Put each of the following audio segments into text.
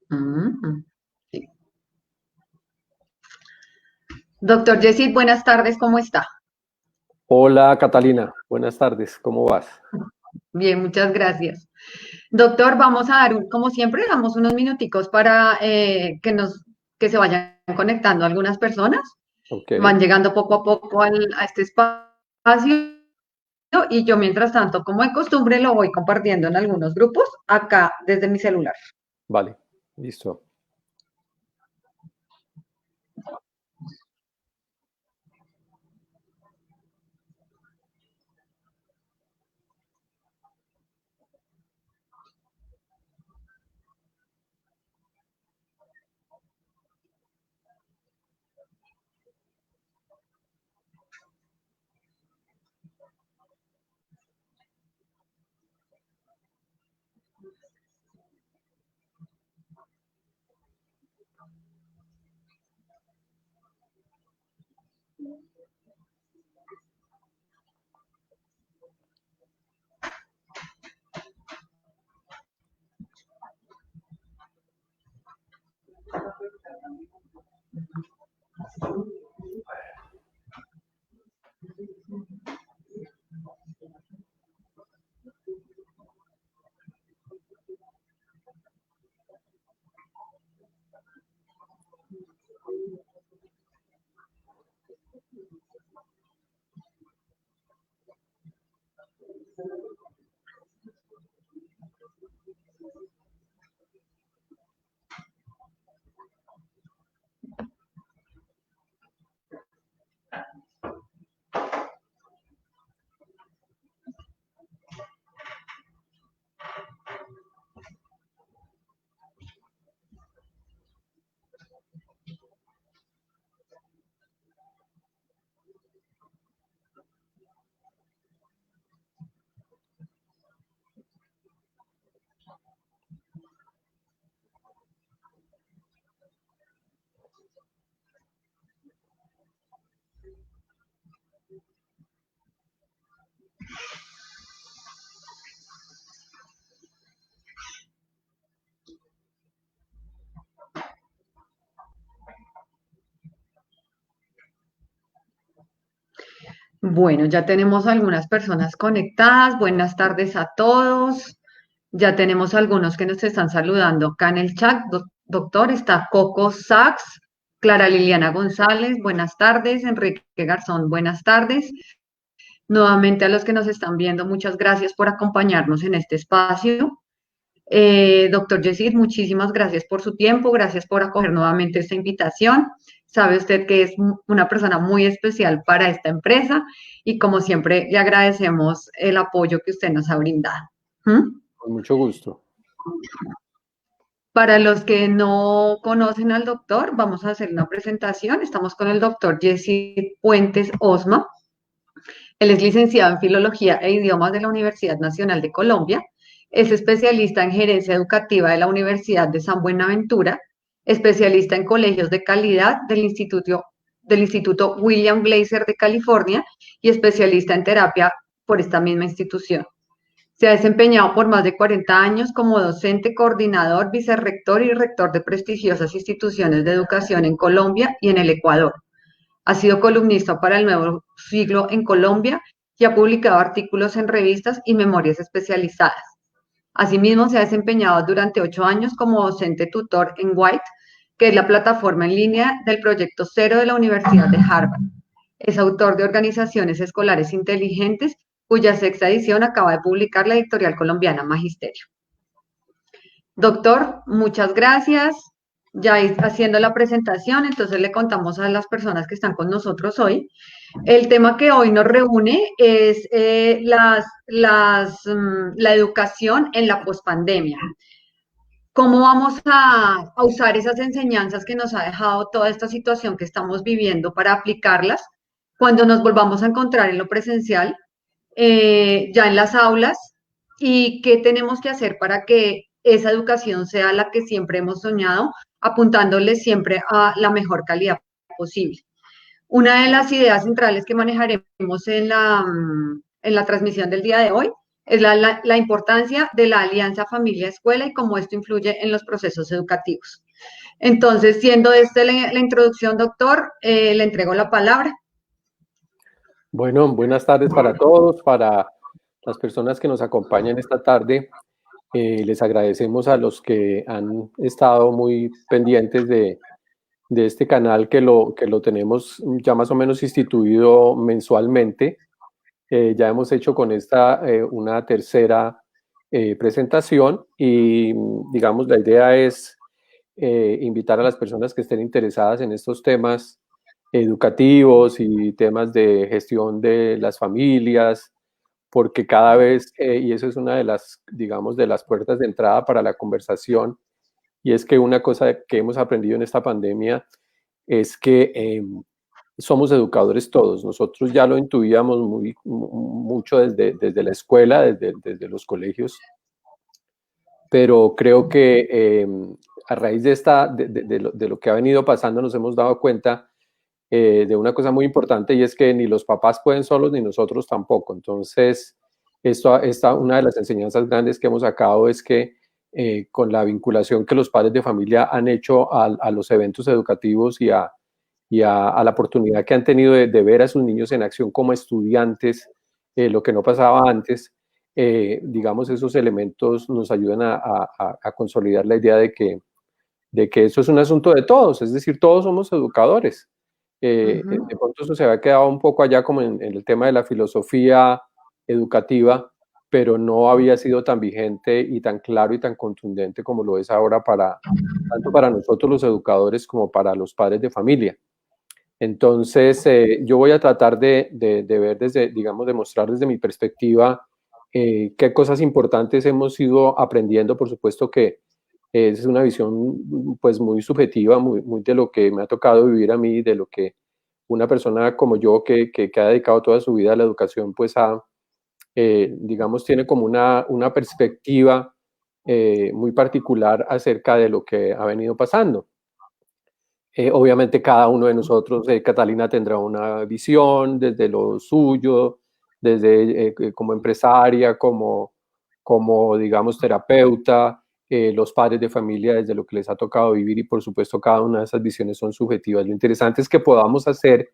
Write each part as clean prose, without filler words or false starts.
Mm, sí. Doctor Yesid, buenas tardes, ¿cómo está? Hola Catalina, buenas tardes, ¿cómo vas? Bien, muchas gracias. Doctor, vamos a dar, como siempre, damos unos minuticos para que se vayan conectando algunas personas. Ok, Van llegando poco a poco a este espacio y yo, mientras tanto, como de costumbre, lo voy compartiendo en algunos grupos acá desde mi celular. vale, listo. Bueno, ya tenemos algunas personas conectadas. Buenas tardes a todos. Ya tenemos algunos que nos están saludando acá en el chat. Doctor, está Coco Sachs, Clara Liliana González, buenas tardes. Enrique Garzón, buenas tardes. Nuevamente a los que nos están viendo, muchas gracias por acompañarnos en este espacio. Doctor Yesid, muchísimas gracias por su tiempo, gracias por acoger nuevamente esta invitación. Sabe usted que es una persona muy especial para esta empresa y como siempre le agradecemos el apoyo que usted nos ha brindado. ¿Mm? Con mucho gusto. Para los que no conocen al doctor, vamos a hacer una presentación. Estamos con el doctor Yesid Puentes Osma. Él es licenciado en Filología e Idiomas de la Universidad Nacional de Colombia. Es especialista en gerencia educativa de la Universidad de San Buenaventura, especialista en colegios de calidad del Instituto William Glaser de California y especialista en terapia por esta misma institución. Se ha desempeñado por más de 40 años como docente, coordinador, vicerrector y rector de prestigiosas instituciones de educación en Colombia y en el Ecuador. Ha sido columnista para El Nuevo Siglo en Colombia y ha publicado artículos en revistas y memorias especializadas. Asimismo, se ha desempeñado durante 8 años como docente tutor en White, que es la plataforma en línea del Proyecto Cero de la Universidad de Harvard. Es autor de Organizaciones Escolares Inteligentes, cuya sexta edición acaba de publicar la editorial colombiana Magisterio. Doctor, muchas gracias. Ya haciendo la presentación, entonces le contamos a las personas que están con nosotros hoy. El tema que hoy nos reúne es la educación en la pospandemia. ¿Cómo vamos a usar esas enseñanzas que nos ha dejado toda esta situación que estamos viviendo para aplicarlas cuando nos volvamos a encontrar en lo presencial, ya en las aulas? ¿Y qué tenemos que hacer para que esa educación sea la que siempre hemos soñado, apuntándole siempre a la mejor calidad posible? Una de las ideas centrales que manejaremos en la transmisión del día de hoy es la importancia de la alianza familia-escuela y cómo esto influye en los procesos educativos. Entonces, siendo esta la introducción, doctor, le entrego la palabra. Bueno, buenas tardes para todos, para las personas que nos acompañan esta tarde. Les agradecemos a los que han estado muy pendientes de este canal que lo tenemos ya más o menos instituido mensualmente. Ya hemos hecho con esta una tercera presentación y digamos la idea es invitar a las personas que estén interesadas en estos temas educativos y temas de gestión de las familias, porque cada vez, y eso es una de las, digamos, de las puertas de entrada para la conversación, y es que una cosa que hemos aprendido en esta pandemia es que somos educadores todos. Nosotros ya lo intuíamos mucho desde la escuela, desde los colegios, pero creo que a raíz de lo que ha venido pasando nos hemos dado cuenta de una cosa muy importante, y es que ni los papás pueden solos ni nosotros tampoco. Entonces, una de las enseñanzas grandes que hemos sacado es que con la vinculación que los padres de familia han hecho a los eventos educativos a la oportunidad que han tenido de ver a sus niños en acción como estudiantes, lo que no pasaba antes, digamos, esos elementos nos ayudan a consolidar la idea de que eso es un asunto de todos, es decir, todos somos educadores. De pronto eso se había quedado un poco allá como en el tema de la filosofía educativa, pero no había sido tan vigente y tan claro y tan contundente como lo es ahora tanto para nosotros los educadores como para los padres de familia. Entonces, yo voy a tratar de ver digamos, de mostrar desde mi perspectiva qué cosas importantes hemos ido aprendiendo. Por supuesto que es una visión pues muy subjetiva, muy de lo que me ha tocado vivir a mí, de lo que una persona como yo que ha dedicado toda su vida a la educación, pues digamos, tiene como una perspectiva muy particular acerca de lo que ha venido pasando. Obviamente cada uno de nosotros, Catalina tendrá una visión desde lo suyo, desde como empresaria, como digamos terapeuta, los padres de familia desde lo que les ha tocado vivir, y por supuesto cada una de esas visiones son subjetivas. Lo interesante es que podamos hacer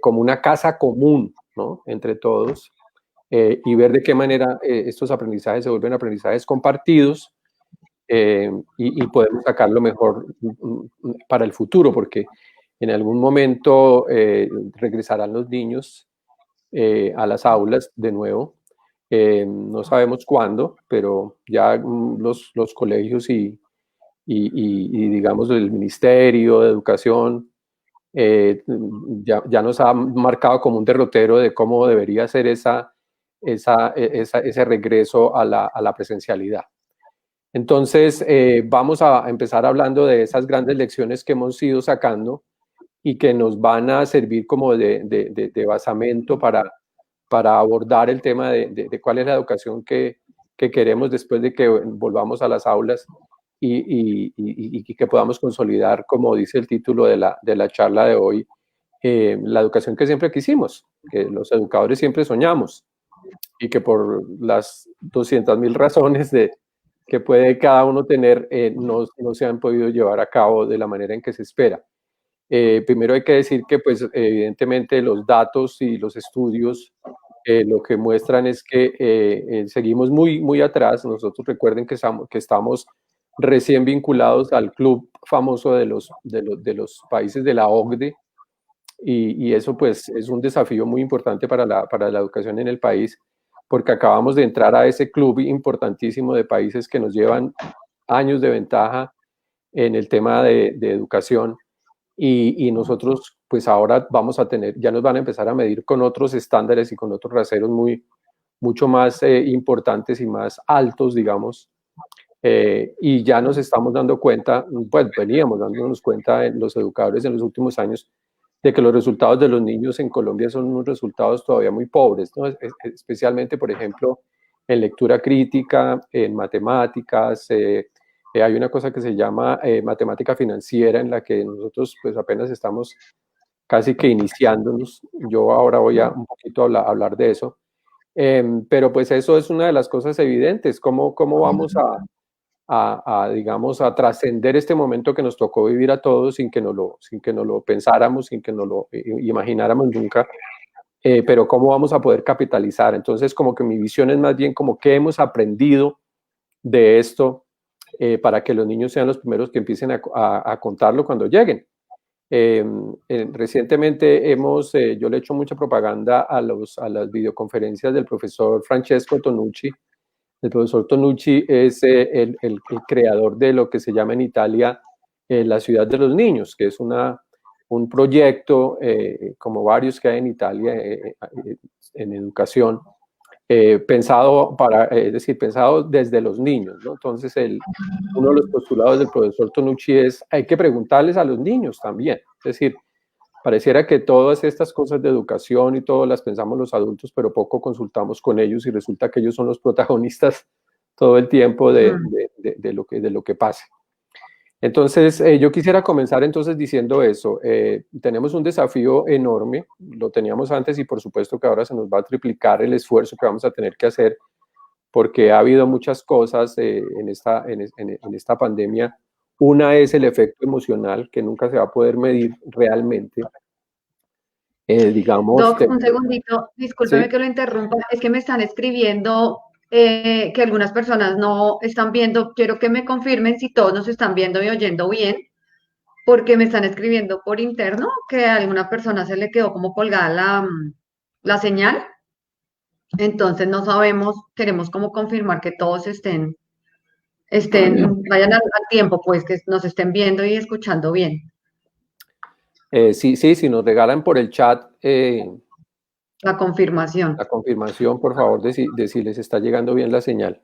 como una casa común, ¿no?, entre todos, y ver de qué manera estos aprendizajes se vuelven aprendizajes compartidos, y podemos sacar lo mejor para el futuro, porque en algún momento regresarán los niños a las aulas de nuevo. No sabemos cuándo, pero ya los colegios y digamos el Ministerio de Educación ya nos ha marcado como un derrotero de cómo debería ser ese regreso a la presencialidad. Entonces, vamos a empezar hablando de esas grandes lecciones que hemos ido sacando y que nos van a servir como de basamento para abordar el tema de cuál es la educación que queremos después de que volvamos a las aulas y que podamos consolidar, como dice el título de la charla de hoy, la educación que siempre quisimos, que los educadores siempre soñamos, y que por las 200.000 razones que puede cada uno tener, no se han podido llevar a cabo de la manera en que se espera. Primero hay que decir que, pues, evidentemente los datos y los estudios lo que muestran es que seguimos muy atrás. Nosotros recuerden que estamos recién vinculados al club famoso de los países de la OCDE, y eso pues es un desafío muy importante para la educación en el país, porque acabamos de entrar a ese club importantísimo de países que nos llevan años de ventaja en el tema de educación, y nosotros pues ahora ya nos van a empezar a medir con otros estándares y con otros raseros mucho más importantes y más altos, digamos, y ya nos estamos dando cuenta, pues veníamos dándonos cuenta en los educadores en los últimos años, de que los resultados de los niños en Colombia son unos resultados todavía muy pobres, ¿no? Especialmente, por ejemplo, en lectura crítica, en matemáticas. Hay una cosa que se llama matemática financiera, en la que nosotros pues apenas estamos casi que iniciándonos. Yo ahora voy a un poquito a hablar de eso. Pero pues eso es una de las cosas evidentes, cómo vamos digamos, a trascender este momento que nos tocó vivir a todos sin que nos lo pensáramos, sin que nos lo imagináramos nunca, pero cómo vamos a poder capitalizar. Entonces, como que mi visión es más bien como qué hemos aprendido de esto para que los niños sean los primeros que empiecen a contarlo cuando lleguen. Recientemente yo le he hecho mucha propaganda a las videoconferencias del profesor Francesco Tonucci. El profesor Tonucci es el creador de lo que se llama en Italia la ciudad de los niños, que es un proyecto, como varios que hay en Italia en educación, pensado pensado desde los niños, ¿no? Entonces, uno de los postulados del profesor Tonucci es, hay que preguntarles a los niños también. Es decir, pareciera que todas estas cosas de educación y todo las pensamos los adultos, pero poco consultamos con ellos y resulta que ellos son los protagonistas todo el tiempo de lo que pase. Entonces, yo quisiera comenzar entonces diciendo eso. Tenemos un desafío enorme, lo teníamos antes y por supuesto que ahora se nos va a triplicar el esfuerzo que vamos a tener que hacer porque ha habido muchas cosas en esta pandemia. Una es el efecto emocional que nunca se va a poder medir realmente. Digamos... Doc, un segundito, discúlpeme ¿Sí? que lo interrumpa, es que me están escribiendo que algunas personas no están viendo, quiero que me confirmen si todos nos están viendo y oyendo bien, porque me están escribiendo por interno que a alguna persona se le quedó como colgada la señal, entonces no sabemos, queremos como confirmar que todos vayan al tiempo, pues que nos estén viendo y escuchando bien. Sí, si nos regalan por el chat La confirmación. la confirmación, por favor, de si les está llegando bien la señal.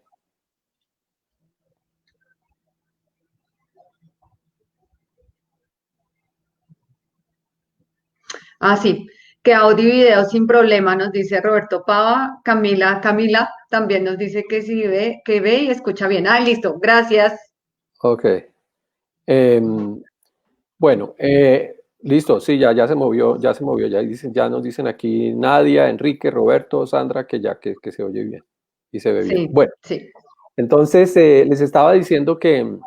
Ah, sí, que audio y video sin problema, nos dice Roberto Pava. Camila también nos dice que sí que ve y escucha bien. Ah, listo, gracias. Ok. Bueno, listo, sí, ya se movió, ya nos dicen aquí Nadia, Enrique, Roberto, Sandra, que se oye bien y se ve bien. Sí, Bueno, sí. entonces les estaba diciendo que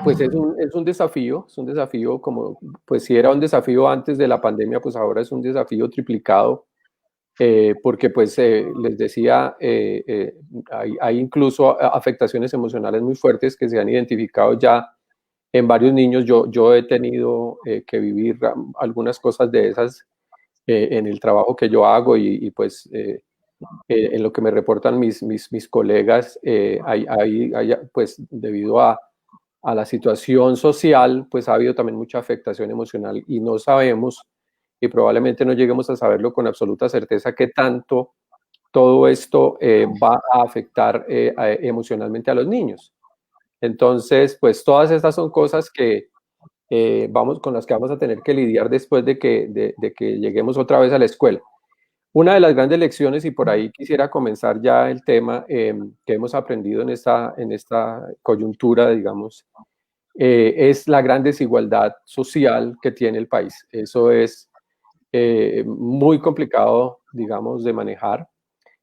pues es un desafío como, pues si era un desafío antes de la pandemia, pues ahora es un desafío triplicado, porque pues les decía, hay incluso afectaciones emocionales muy fuertes que se han identificado ya en varios niños. Yo he tenido que vivir algunas cosas de esas en el trabajo que yo hago pues en lo que me reportan mis colegas, pues debido a la situación social, pues ha habido también mucha afectación emocional y no sabemos, y probablemente no lleguemos a saberlo con absoluta certeza, qué tanto todo esto va a afectar emocionalmente a los niños. Entonces, pues todas estas son cosas que con las que vamos a tener que lidiar después de que lleguemos otra vez a la escuela. Una de las grandes lecciones, y por ahí quisiera comenzar ya el tema que hemos aprendido en esta coyuntura, digamos, es la gran desigualdad social que tiene el país. Eso es muy complicado, digamos, de manejar.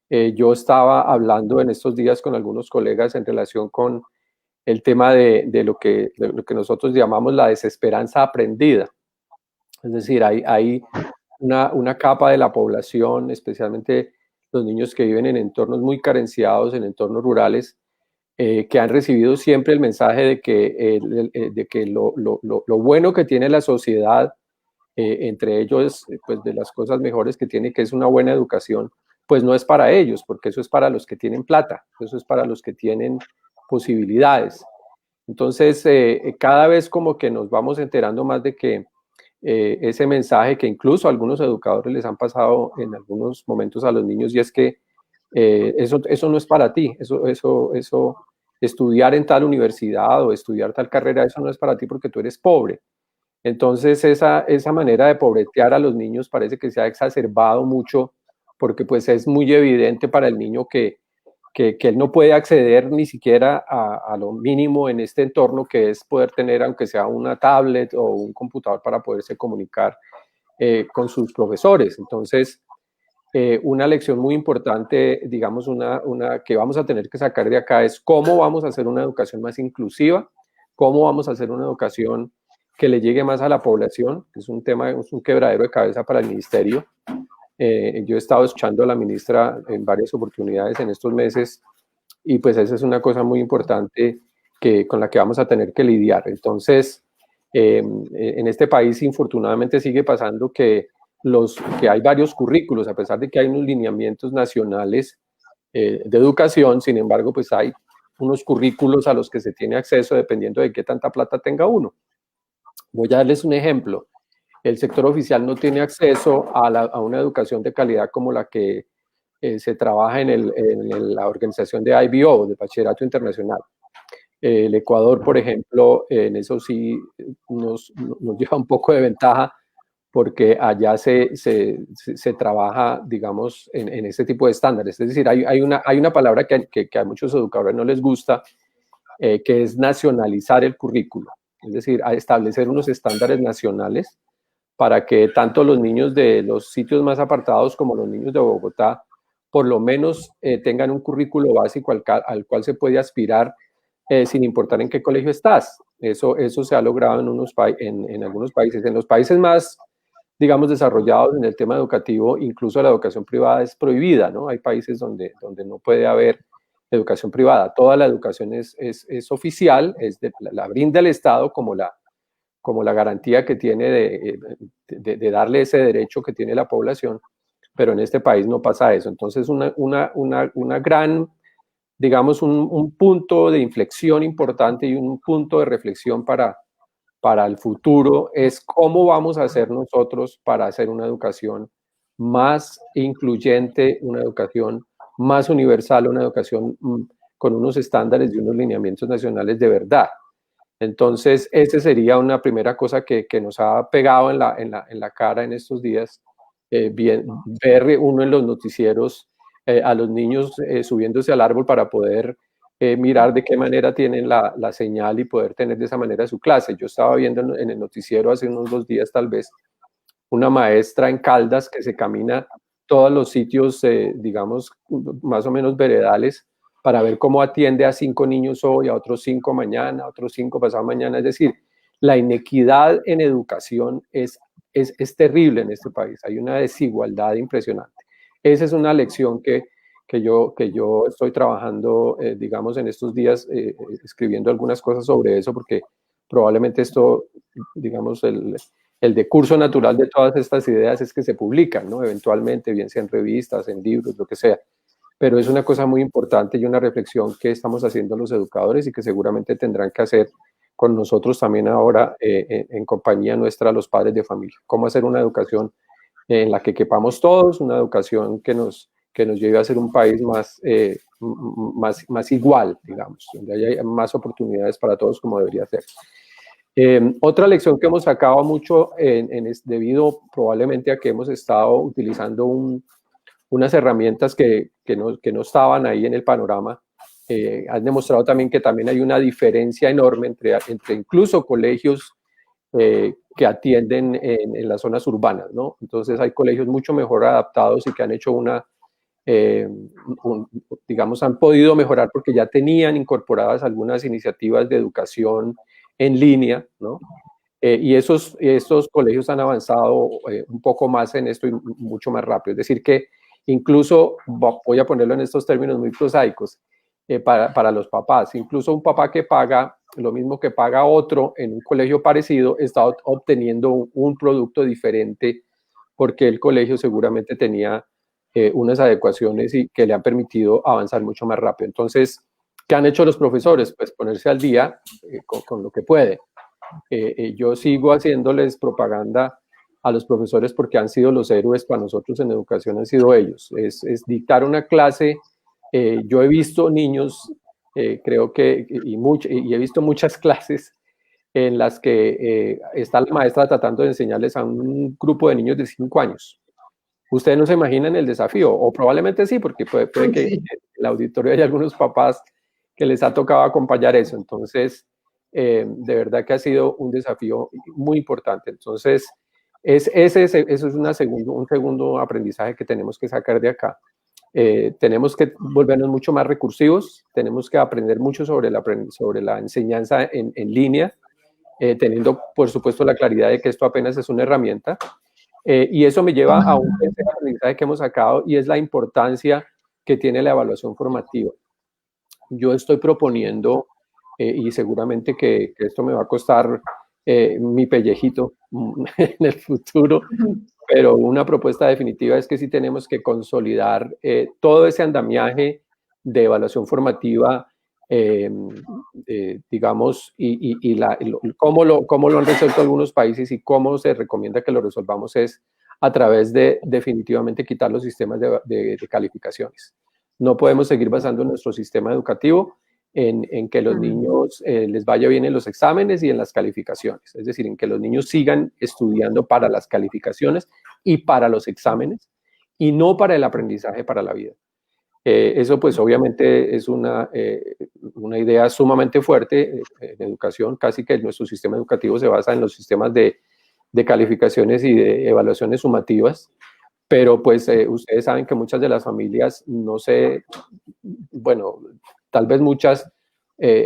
Yo estaba hablando en estos días con algunos colegas en relación con el tema de lo que nosotros llamamos la desesperanza aprendida. Es decir, hay una capa de la población, especialmente los niños que viven en entornos muy carenciados, en entornos rurales, que han recibido siempre el mensaje de que lo bueno que tiene la sociedad, entre ellos, pues de las cosas mejores que tiene, que es una buena educación, pues no es para ellos, porque eso es para los que tienen plata, eso es para los que tienen posibilidades. Entonces, cada vez como que nos vamos enterando más de que ese mensaje que incluso algunos educadores les han pasado en algunos momentos a los niños, y es que eso no es para ti, estudiar en tal universidad o estudiar tal carrera, eso no es para ti porque tú eres pobre. Entonces esa manera de pobretear a los niños parece que se ha exacerbado mucho porque pues es muy evidente para el niño que él no puede acceder ni siquiera a lo mínimo en este entorno, que es poder tener, aunque sea una tablet o un computador para poderse comunicar con sus profesores. Entonces, una lección muy importante, digamos, una que vamos a tener que sacar de acá es cómo vamos a hacer una educación más inclusiva, cómo vamos a hacer una educación que le llegue más a la población, que es un tema, es un quebradero de cabeza para el ministerio. Yo he estado escuchando a la ministra en varias oportunidades en estos meses y pues esa es una cosa muy importante con la que vamos a tener que lidiar. Entonces, en este país infortunadamente sigue pasando que hay varios currículos, a pesar de que hay unos lineamientos nacionales de educación, sin embargo, pues hay unos currículos a los que se tiene acceso dependiendo de qué tanta plata tenga uno. Voy a darles un ejemplo. El sector oficial no tiene acceso a una educación de calidad como la que se trabaja en la organización de IBO, de Bachillerato Internacional. El Ecuador, por ejemplo, en eso sí nos lleva un poco de ventaja porque allá se trabaja, digamos, en este tipo de estándares. Es decir, hay una palabra que a muchos educadores no les gusta, que es nacionalizar el currículo. Es decir, a establecer unos estándares nacionales para que tanto los niños de los sitios más apartados como los niños de Bogotá por lo menos tengan un currículo básico al cual se puede aspirar sin importar en qué colegio estás. Eso se ha logrado en algunos países. En los países más, digamos, desarrollados en el tema educativo, incluso la educación privada es prohibida, ¿no? Hay países donde no puede haber educación privada. Toda la educación es oficial, la brinda el Estado como la garantía que tiene de darle ese derecho que tiene la población, pero en este país no pasa eso. Entonces, una gran, digamos, un punto de inflexión importante y un punto de reflexión para el futuro es cómo vamos a hacer nosotros para hacer una educación más incluyente, una educación más universal, una educación con unos estándares y unos lineamientos nacionales de verdad. Entonces, esa sería una primera cosa que nos ha pegado en la cara en estos días, ver uno en los noticieros a los niños subiéndose al árbol para poder mirar de qué manera tienen la señal y poder tener de esa manera su clase. Yo estaba viendo en el noticiero hace unos 2 días tal vez una maestra en Caldas que se camina todos los sitios, digamos, más o menos veredales, para ver cómo atiende a 5 niños hoy, a otros 5 mañana, a otros 5 pasado mañana. Es decir, la inequidad en educación es terrible en este país. Hay una desigualdad impresionante. Esa es una lección que yo estoy trabajando, digamos, en estos días, escribiendo algunas cosas sobre eso, porque probablemente esto, digamos, el decurso natural de todas estas ideas es que se publican, ¿no? Eventualmente, bien sea en revistas, en libros, lo que sea. Pero es una cosa muy importante y una reflexión que estamos haciendo los educadores y que seguramente tendrán que hacer con nosotros también ahora en compañía nuestra, los padres de familia. Cómo hacer una educación en la que quepamos todos, una educación que nos lleve a ser un país más igual, digamos, donde haya más oportunidades para todos como debería ser. Otra lección que hemos sacado mucho debido probablemente a que hemos estado utilizando unas herramientas que no estaban ahí en el panorama, han demostrado también que también hay una diferencia enorme entre incluso colegios que atienden en las zonas urbanas, ¿no? Entonces hay colegios mucho mejor adaptados y que han hecho digamos, han podido mejorar porque ya tenían incorporadas algunas iniciativas de educación en línea, ¿no? Y estos colegios han avanzado un poco más en esto y mucho más rápido. Es decir, que incluso, voy a ponerlo en estos términos muy prosaicos, para los papás, incluso un papá que paga lo mismo que paga otro en un colegio parecido, está obteniendo un producto diferente porque el colegio seguramente tenía unas adecuaciones y que le han permitido avanzar mucho más rápido. Entonces, ¿qué han hecho los profesores? Pues ponerse al día con lo que pueden. Yo sigo haciéndoles propaganda a los profesores porque han sido los héroes para nosotros en educación, han sido ellos. Es dictar una clase. Yo he visto niños, creo que, y he visto muchas clases en las que está la maestra tratando de enseñarles a un grupo de niños de 5 años. Ustedes no se imaginan el desafío, o probablemente sí, porque puede que en el auditorio hay algunos papás que les ha tocado acompañar eso. Entonces, de verdad que ha sido un desafío muy importante. Entonces, Eso es un segundo aprendizaje que tenemos que sacar de acá. Tenemos que volvernos mucho más recursivos, tenemos que aprender mucho sobre la enseñanza en línea, teniendo, por supuesto, la claridad de que esto apenas es una herramienta. Y eso me lleva a un tercer aprendizaje que hemos sacado, y es la importancia que tiene la evaluación formativa. Yo estoy proponiendo, y seguramente que esto me va a costar mi pellejito en el futuro, pero una propuesta definitiva es que sí tenemos que consolidar todo ese andamiaje de evaluación formativa, digamos, cómo lo han resuelto algunos países y cómo se recomienda que lo resolvamos es a través de definitivamente quitar los sistemas de calificaciones. No podemos seguir basando nuestro sistema educativo en que los niños les vaya bien en los exámenes y en las calificaciones, es decir, en que los niños sigan estudiando para las calificaciones y para los exámenes y no para el aprendizaje para la vida. Eso pues obviamente es una idea sumamente fuerte en educación, casi que nuestro sistema educativo se basa en los sistemas de calificaciones y de evaluaciones sumativas, pero pues ustedes saben que muchas de las familias, no sé, bueno, tal vez muchas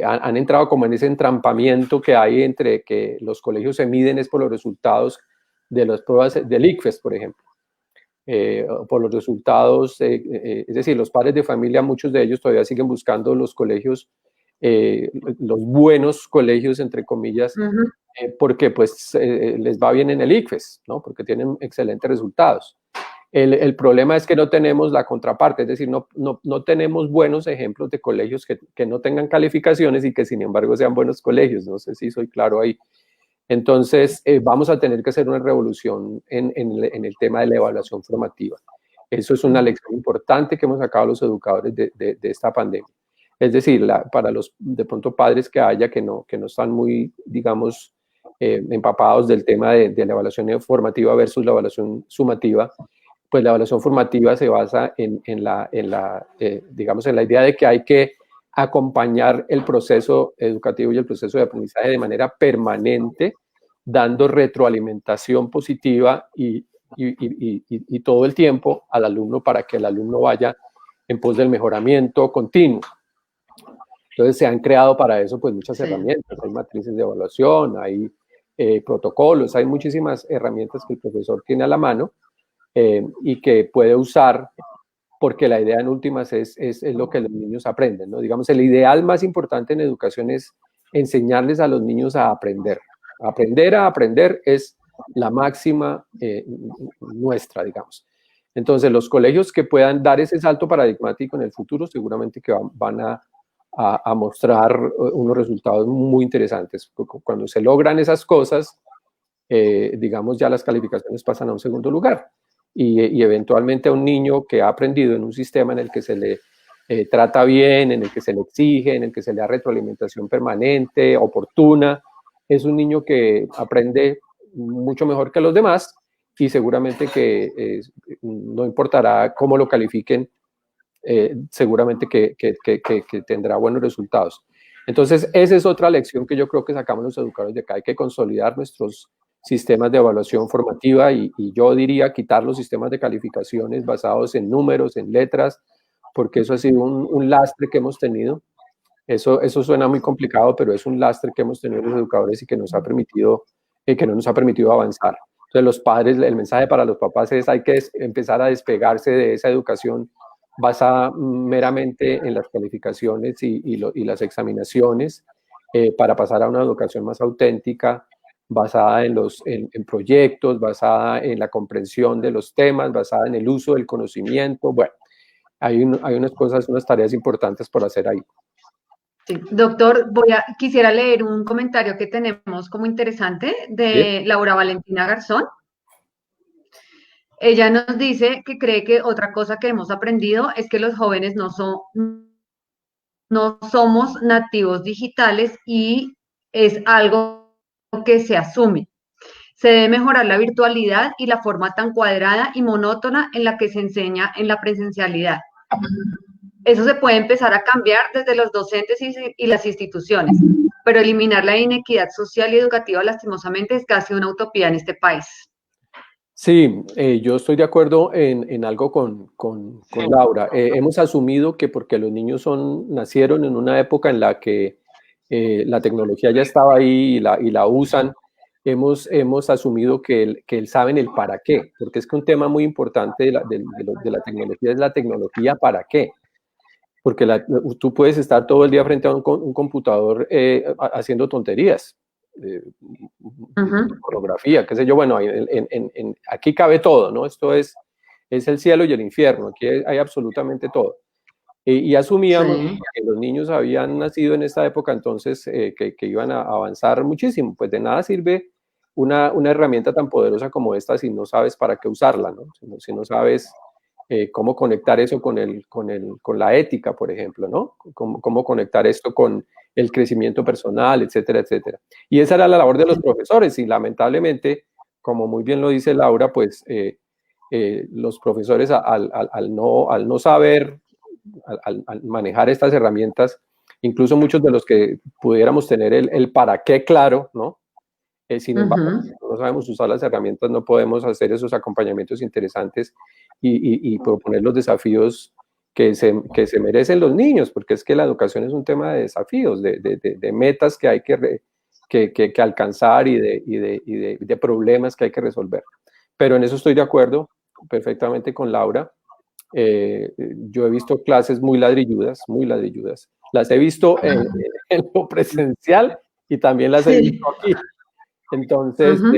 han entrado como en ese entrampamiento que hay entre que los colegios se miden es por los resultados de las pruebas del ICFES, por ejemplo. Por los resultados, es decir, los padres de familia, muchos de ellos todavía siguen buscando los colegios, los buenos colegios, entre comillas, porque pues les va bien en el ICFES, ¿no? Porque tienen excelentes resultados. El problema es que no tenemos la contraparte, es decir, no tenemos buenos ejemplos de colegios que no tengan calificaciones y que sin embargo sean buenos colegios. No sé si soy claro ahí. Entonces, vamos a tener que hacer una revolución en el tema de la evaluación formativa. Eso es una lección importante que hemos sacado los educadores de esta pandemia. Es decir, para los, de pronto, padres que haya que no están muy, digamos, empapados del tema de la evaluación formativa versus la evaluación sumativa, pues la evaluación formativa se basa digamos, en la idea de que hay que acompañar el proceso educativo y el proceso de aprendizaje de manera permanente, dando retroalimentación positiva y todo el tiempo al alumno para que el alumno vaya en pos del mejoramiento continuo. Entonces se han creado para eso pues muchas herramientas, hay matrices de evaluación, hay protocolos, hay muchísimas herramientas que el profesor tiene a la mano y que puede usar, porque la idea en últimas es lo que los niños aprenden, ¿no? Digamos, el ideal más importante en educación es enseñarles a los niños a aprender. Aprender a aprender es la máxima nuestra, digamos. Entonces, los colegios que puedan dar ese salto paradigmático en el futuro seguramente que van a mostrar unos resultados muy interesantes. Cuando se logran esas cosas, digamos, ya las calificaciones pasan a un segundo lugar. Y eventualmente a un niño que ha aprendido en un sistema en el que se le trata bien, en el que se le exige, en el que se le da retroalimentación permanente, oportuna, es un niño que aprende mucho mejor que los demás y seguramente que no importará cómo lo califiquen, seguramente que tendrá buenos resultados. Entonces, esa es otra lección que yo creo que sacamos los educadores de acá. Hay que consolidar nuestros sistemas de evaluación formativa y yo diría quitar los sistemas de calificaciones basados en números, en letras, porque eso ha sido un lastre que hemos tenido. Eso suena muy complicado, pero es un lastre que hemos tenido los educadores y que nos ha permitido, que no nos ha permitido avanzar. Entonces los padres, el mensaje para los papás es hay que empezar a despegarse de esa educación basada meramente en las calificaciones y las examinaciones para pasar a una educación más auténtica, basada en proyectos, basada en la comprensión de los temas, basada en el uso del conocimiento. Bueno, hay unas cosas, unas tareas importantes por hacer ahí. Sí. Doctor, quisiera leer un comentario que tenemos como interesante de ¿Sí? Laura Valentina Garzón. Ella nos dice que cree que otra cosa que hemos aprendido es que los jóvenes no somos nativos digitales y es algo que se asume. Se debe mejorar la virtualidad y la forma tan cuadrada y monótona en la que se enseña en la presencialidad. Eso se puede empezar a cambiar desde los docentes y las instituciones, pero eliminar la inequidad social y educativa lastimosamente es casi una utopía en este país. Sí, yo estoy de acuerdo en algo con Laura. Hemos asumido que porque los niños nacieron en una época en la que la tecnología ya estaba ahí y la usan, hemos asumido que saben el para qué, porque es que un tema muy importante de la tecnología es la tecnología para qué. Porque tú puedes estar todo el día frente a un computador haciendo tonterías, eh, Ujú. pornografía, qué sé yo, bueno, aquí cabe todo, ¿no? Esto es el cielo y el infierno, aquí hay absolutamente todo. Y asumíamos Sí. que los niños habían nacido en esta época, entonces que iban a avanzar muchísimo. Pues de nada sirve una herramienta tan poderosa como esta si no sabes para qué usarla, ¿no? Si no sabes cómo conectar eso con la ética, por ejemplo, ¿no? Cómo conectar esto con el crecimiento personal, etcétera, etcétera. Y esa era la labor de los profesores y lamentablemente, como muy bien lo dice Laura, pues los profesores al no saber, al manejar estas herramientas, incluso muchos de los que pudiéramos tener el para qué claro, ¿no? Sin embargo, Ujú. no sabemos usar las herramientas, no podemos hacer esos acompañamientos interesantes y proponer los desafíos que se merecen los niños, porque es que la educación es un tema de desafíos, de metas que hay que alcanzar y de problemas que hay que resolver. Pero en eso estoy de acuerdo perfectamente con Laura. Yo he visto clases muy ladrilludas, muy ladrilludas. Las he visto en lo presencial y también las he Sí. visto aquí. Entonces, Ujú.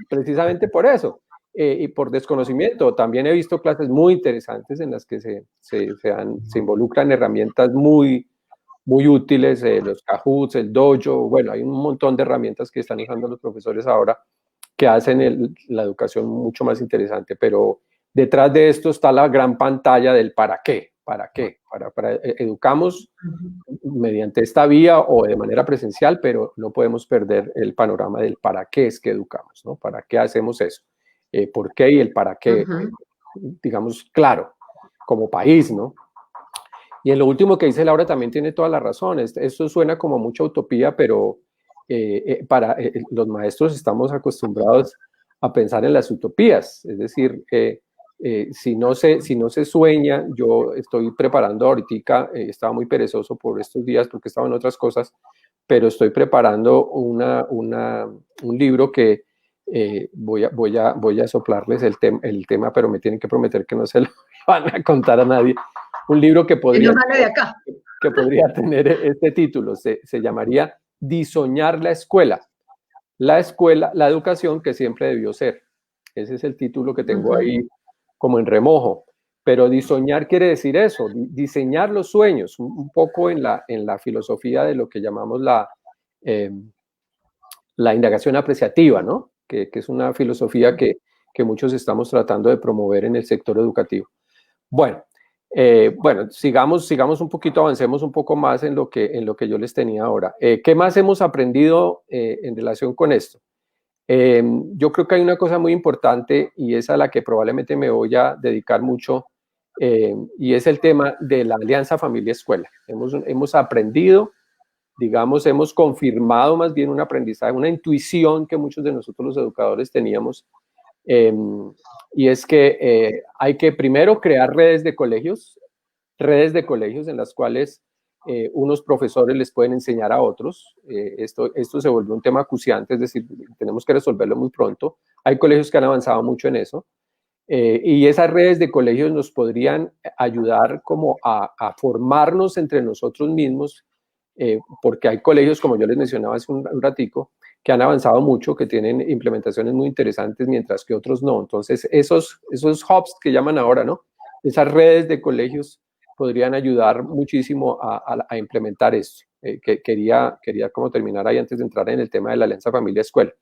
precisamente por eso y por desconocimiento, también he visto clases muy interesantes en las que se involucran herramientas muy, muy útiles, los Kahoots, el Dojo, bueno, hay un montón de herramientas que están usando los profesores ahora que hacen la educación mucho más interesante, pero detrás de esto está la gran pantalla del para qué, para qué, educamos mediante esta vía o de manera presencial, pero no podemos perder el panorama del para qué es que educamos, ¿no? ¿Para qué hacemos eso? ¿Por qué y el para qué, Ujú. digamos, claro, como país, ¿no? Y en lo último que dice Laura también tiene toda la razón. Esto suena como mucha utopía, pero para los maestros estamos acostumbrados a pensar en las utopías. Es decir, si no se sueña, yo estoy preparando ahorita, estaba muy perezoso por estos días porque estaba en otras cosas, pero estoy preparando un libro que voy a soplarles el tema, pero me tienen que prometer que no se lo van a contar a nadie. Un libro que Y no podría, sale de acá. que podría tener este título, se llamaría Disoñar la escuela, la educación que siempre debió ser. Ese es el título que tengo Ujú. ahí como en remojo. Pero disoñar quiere decir eso, diseñar los sueños, un poco en la filosofía de lo que llamamos eh, la indagación apreciativa, ¿no? Que es una filosofía que muchos estamos tratando de promover en el sector educativo. Bueno, sigamos un poquito, avancemos un poco más en lo que yo les tenía ahora. ¿Qué más hemos aprendido en relación con esto? Yo creo que hay una cosa muy importante y es a la que probablemente me voy a dedicar mucho y es el tema de la alianza familia-escuela. Hemos aprendido, digamos, hemos confirmado más bien un aprendizaje, una intuición que muchos de nosotros los educadores teníamos eh, y es que hay que primero crear redes de colegios en las cuales unos profesores les pueden enseñar a otros. Esto se volvió un tema acuciante, es decir, tenemos que resolverlo muy pronto. Hay colegios que han avanzado mucho en eso. Y esas redes de colegios nos podrían ayudar como a formarnos entre nosotros mismos, porque hay colegios, como yo les mencionaba hace un ratico, que han avanzado mucho, que tienen implementaciones muy interesantes, mientras que otros no. Entonces, esos hubs que llaman ahora, ¿no? Esas redes de colegios podrían ayudar muchísimo a implementar esto. Quería como terminar ahí antes de entrar en el tema de la alianza familia-escuela.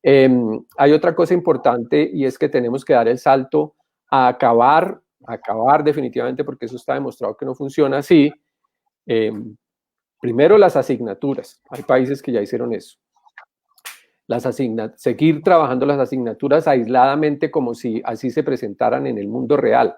Hay otra cosa importante y es que tenemos que dar el salto a acabar definitivamente, porque eso está demostrado que no funciona así. Eh, Primero las asignaturas. Hay países que ya hicieron eso. Seguir trabajando las asignaturas aisladamente como si así se presentaran en el mundo real.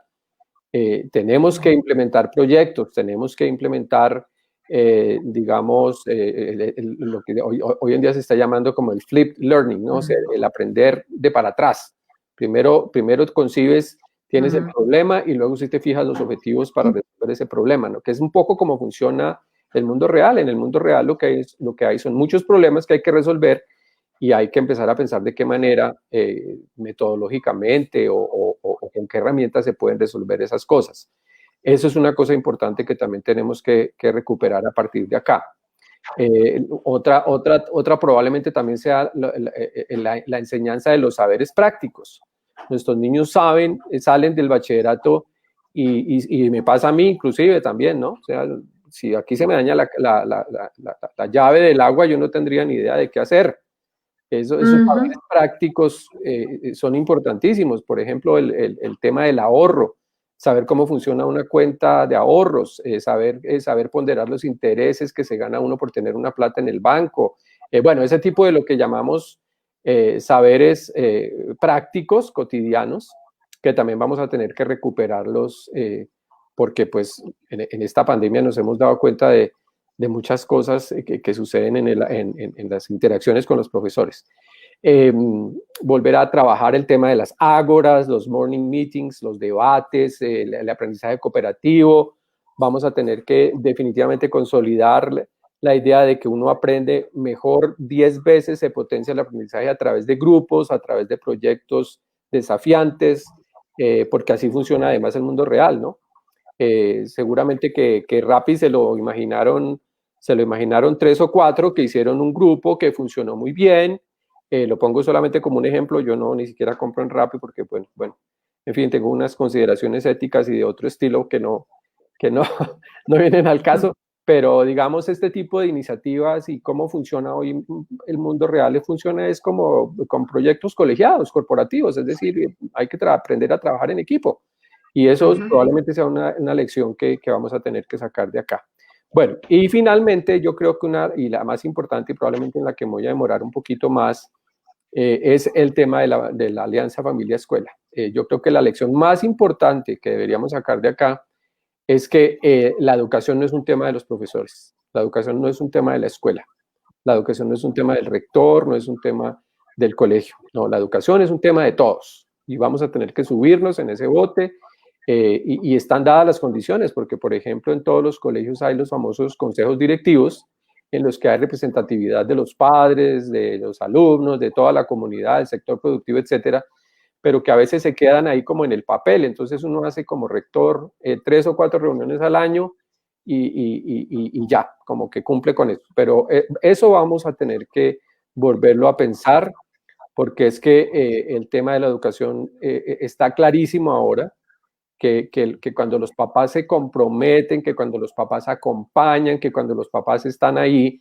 Tenemos que implementar proyectos, tenemos que implementar, digamos, lo que hoy en día se está llamando como el flipped learning, ¿no? O sea, el aprender de para atrás. Primero concibes, tienes el problema y luego sí te fijas los objetivos para resolver ese problema, ¿no? Que es un poco como funciona el mundo real. En el mundo real lo que hay son muchos problemas que hay que resolver y hay que empezar a pensar de qué manera, metodológicamente o con qué herramientas se pueden resolver esas cosas. Eso es una cosa importante que también tenemos que recuperar a partir de acá. Otra probablemente también sea la enseñanza de los saberes prácticos. Nuestros niños salen del bachillerato y me pasa a mí inclusive también, ¿no? O sea, si aquí se me daña la llave del agua, yo no tendría ni idea de qué hacer. Esos saberes prácticos son importantísimos. Por ejemplo, el tema del ahorro, saber cómo funciona una cuenta de ahorros, saber ponderar los intereses que se gana uno por tener una plata en el banco. Bueno, ese tipo de lo que llamamos saberes prácticos, cotidianos, que también vamos a tener que recuperarlos porque pues en esta pandemia nos hemos dado cuenta de muchas cosas que suceden en las interacciones con los profesores. Volver a trabajar el tema de las ágoras, los morning meetings, los debates, el aprendizaje cooperativo. Vamos a tener que definitivamente consolidar la idea de que uno aprende mejor 10 veces, se potencia el aprendizaje a través de grupos, a través de proyectos desafiantes, porque así funciona además el mundo real, ¿no? Seguramente que Rappi se lo imaginaron 3 o 4 que hicieron un grupo que funcionó muy bien. Lo pongo solamente como un ejemplo, yo no ni siquiera compro en Rappi porque, bueno, en fin, tengo unas consideraciones éticas y de otro estilo que no, no vienen al caso, pero digamos este tipo de iniciativas y cómo funciona hoy el mundo real, funciona es como con proyectos colegiados, corporativos, es decir, hay que aprender a trabajar en equipo. Y eso probablemente sea una lección que vamos a tener que sacar de acá. Bueno, y finalmente yo creo que y la más importante y probablemente en la que me voy a demorar un poquito más, es el tema de la alianza familia-escuela. Yo creo que la lección más importante que deberíamos sacar de acá es que la educación no es un tema de los profesores, la educación no es un tema de la escuela, la educación no es un tema del rector, no es un tema del colegio, no, la educación es un tema de todos y vamos a tener que subirnos en ese bote. Y están dadas las condiciones, porque por ejemplo en todos los colegios hay los famosos consejos directivos en los que hay representatividad de los padres, de los alumnos, de toda la comunidad, del sector productivo, etcétera, pero que a veces se quedan ahí como en el papel. Entonces uno hace como rector 3 o 4 reuniones al año y ya, como que cumple con eso. Pero eso vamos a tener que volverlo a pensar, porque es que el tema de la educación está clarísimo ahora. Que cuando los papás se comprometen, que cuando los papás acompañan, que cuando los papás están ahí,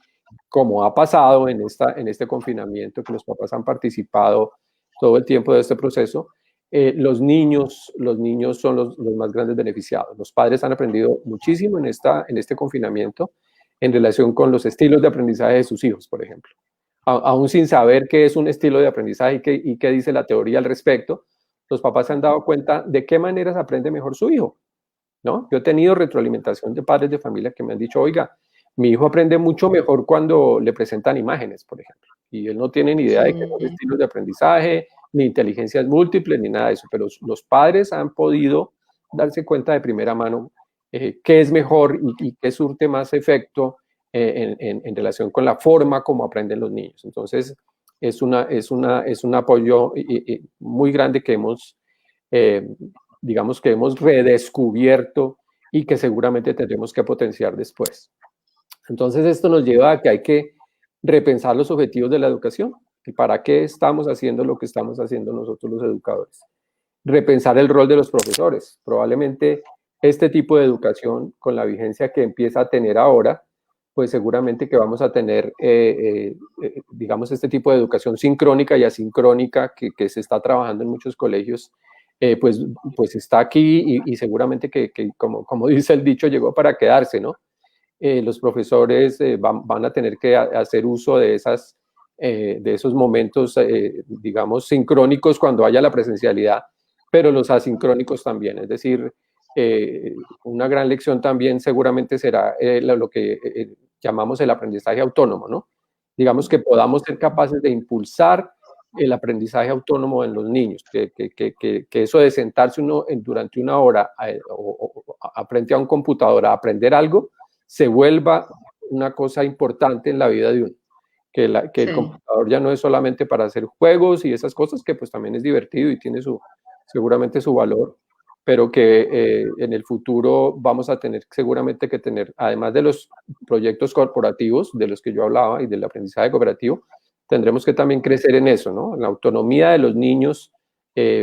como ha pasado en este confinamiento, que los papás han participado todo el tiempo de este proceso, los niños son los más grandes beneficiados. Los padres han aprendido muchísimo en este confinamiento en relación con los estilos de aprendizaje de sus hijos, por ejemplo. Aún sin saber qué es un estilo de aprendizaje y qué dice la teoría al respecto, los papás se han dado cuenta de qué maneras aprende mejor su hijo, ¿no? Yo he tenido retroalimentación de padres de familia que me han dicho, oiga, mi hijo aprende mucho mejor cuando le presentan imágenes, por ejemplo, y él no tiene ni idea de qué son estilos de aprendizaje, ni inteligencias múltiples, ni nada de eso, pero los padres han podido darse cuenta de primera mano qué es mejor y qué surte más efecto en relación con la forma como aprenden los niños. Entonces, es un apoyo muy grande que digamos que hemos redescubierto y que seguramente tendremos que potenciar después. Entonces esto nos lleva a que hay que repensar los objetivos de la educación y para qué estamos haciendo lo que estamos haciendo nosotros los educadores. Repensar el rol de los profesores. Probablemente este tipo de educación, con la vigencia que empieza a tener ahora, pues seguramente que vamos a tener, digamos, este tipo de educación sincrónica y asincrónica que se está trabajando en muchos colegios, pues está aquí y seguramente que como dice el dicho, llegó para quedarse, ¿no? Los profesores van a tener que hacer uso de esos momentos, digamos, sincrónicos cuando haya la presencialidad, pero los asincrónicos también, es decir, una gran lección también seguramente será lo que llamamos el aprendizaje autónomo, ¿no? Digamos que podamos ser capaces de impulsar el aprendizaje autónomo en los niños, que eso de sentarse uno durante una hora frente a un computador a aprender algo, se vuelva una cosa importante en la vida de uno, que el computador ya no es solamente para hacer juegos y esas cosas, que pues también es divertido y tiene seguramente su valor, pero que en el futuro vamos a tener seguramente que tener, además de los proyectos corporativos de los que yo hablaba y del aprendizaje cooperativo, tendremos que también crecer en eso, ¿no? En la autonomía de los niños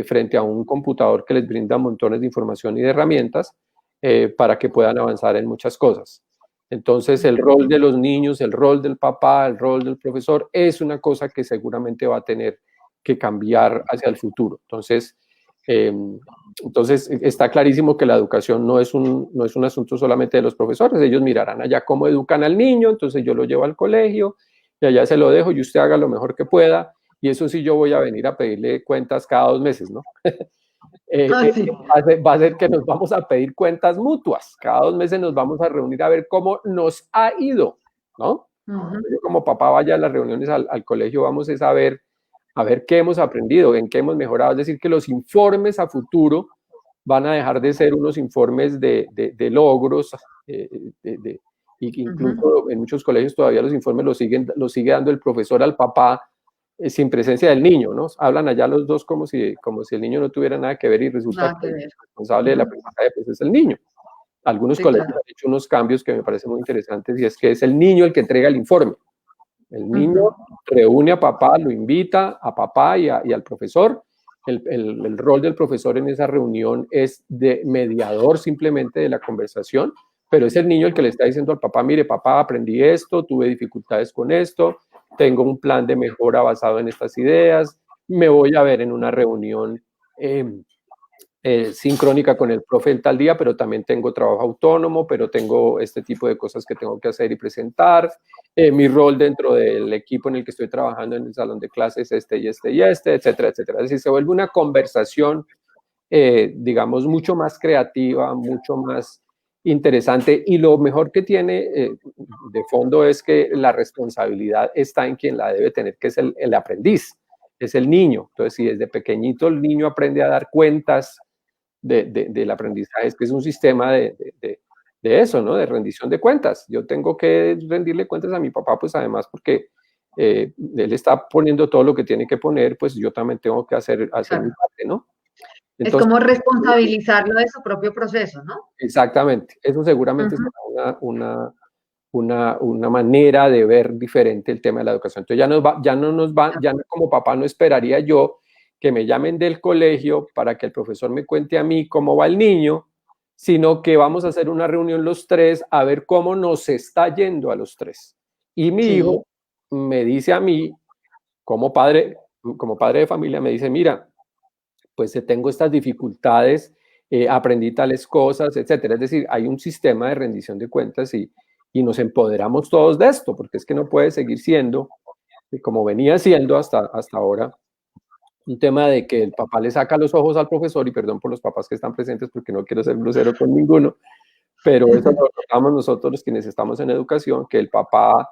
frente a un computador que les brinda montones de información y de herramientas para que puedan avanzar en muchas cosas. Entonces, el rol de los niños, el rol del papá, el rol del profesor, es una cosa que seguramente va a tener que cambiar hacia el futuro. Entonces, está clarísimo que la educación no es un asunto solamente de los profesores. Ellos mirarán allá cómo educan al niño, entonces yo lo llevo al colegio y allá se lo dejo y usted haga lo mejor que pueda. Y eso sí, yo voy a venir a pedirle cuentas cada 2 meses, ¿no? Sí. Va a ser que nos vamos a pedir cuentas mutuas. Cada 2 meses nos vamos a reunir a ver cómo nos ha ido, ¿no? Yo como papá vaya a las reuniones al colegio, vamos a ver qué hemos aprendido, en qué hemos mejorado. Es decir, que los informes a futuro van a dejar de ser unos informes de logros, y incluso en muchos colegios todavía los informes los sigue dando el profesor al papá sin presencia del niño, ¿no? Hablan allá los dos como si el niño no tuviera nada que ver y resulta que el responsable del aprendizaje pues, es el niño. Algunos colegios han hecho unos cambios que me parecen muy interesantes y es que es el niño el que entrega el informe. El niño reúne a papá, lo invita a papá y al profesor. El rol del profesor en esa reunión es de mediador simplemente de la conversación, pero es el niño el que le está diciendo al papá, mire, papá, aprendí esto, tuve dificultades con esto, tengo un plan de mejora basado en estas ideas, me voy a ver en una reunión sincrónica con el profe en tal día, pero también tengo trabajo autónomo, pero tengo este tipo de cosas que tengo que hacer y presentar. Mi rol dentro del equipo en el que estoy trabajando en el salón de clases es y etcétera, etcétera. Es decir, se vuelve una conversación, digamos, mucho más creativa, mucho más interesante, y lo mejor que tiene de fondo es que la responsabilidad está en quien la debe tener, que es el aprendiz, es el niño. Entonces, si desde pequeñito el niño aprende a dar cuentas del aprendizaje, es que es un sistema de eso, ¿no? De rendición de cuentas. Yo tengo que rendirle cuentas a mi papá, pues además porque él está poniendo todo lo que tiene que poner, pues yo también tengo que hacer claro. Mi parte, ¿no? Entonces, es como responsabilizarlo de su propio proceso, ¿no? Exactamente. Eso seguramente es una manera de ver diferente el tema de la educación. Entonces ya como papá no esperaría yo que me llamen del colegio para que el profesor me cuente a mí cómo va el niño, sino que vamos a hacer una reunión los tres a ver cómo nos está yendo a los tres. Y mi hijo me dice a mí, como padre de familia, me dice, mira, pues tengo estas dificultades, aprendí tales cosas, etcétera. Es decir, hay un sistema de rendición de cuentas y nos empoderamos todos de esto, porque es que no puede seguir siendo, como venía siendo hasta ahora, un tema de que el papá le saca los ojos al profesor, y perdón por los papás que están presentes porque no quiero ser grosero con ninguno, pero eso lo notamos nosotros los quienes estamos en educación, que el papá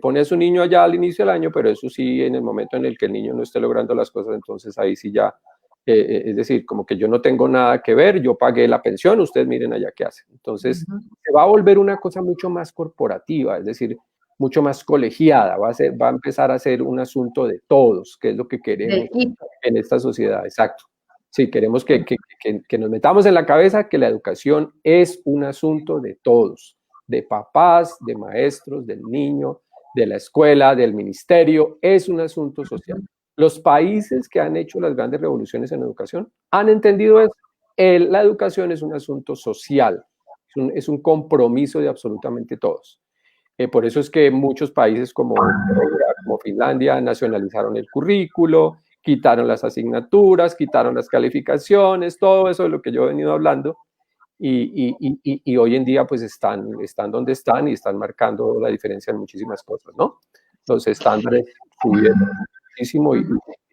pone a su niño allá al inicio del año, pero eso sí, en el momento en el que el niño no esté logrando las cosas, entonces ahí sí ya, es decir, como que yo no tengo nada que ver, yo pagué la pensión, ustedes miren allá qué hacen. Entonces, se va a volver una cosa mucho más corporativa, es decir, mucho más colegiada, va a empezar a ser un asunto de todos, que es lo que queremos en esta sociedad, exacto. Sí, queremos que nos metamos en la cabeza que la educación es un asunto de todos, de papás, de maestros, del niño, de la escuela, del ministerio, es un asunto social. Los países que han hecho las grandes revoluciones en educación han entendido eso. La educación es un asunto social, es un compromiso de absolutamente todos. Por eso es que muchos países como Finlandia nacionalizaron el currículo, quitaron las asignaturas, quitaron las calificaciones, todo eso de lo que yo he venido hablando, y hoy en día pues están donde están y están marcando la diferencia en muchísimas cosas, ¿no? Los estándares subieron muchísimo y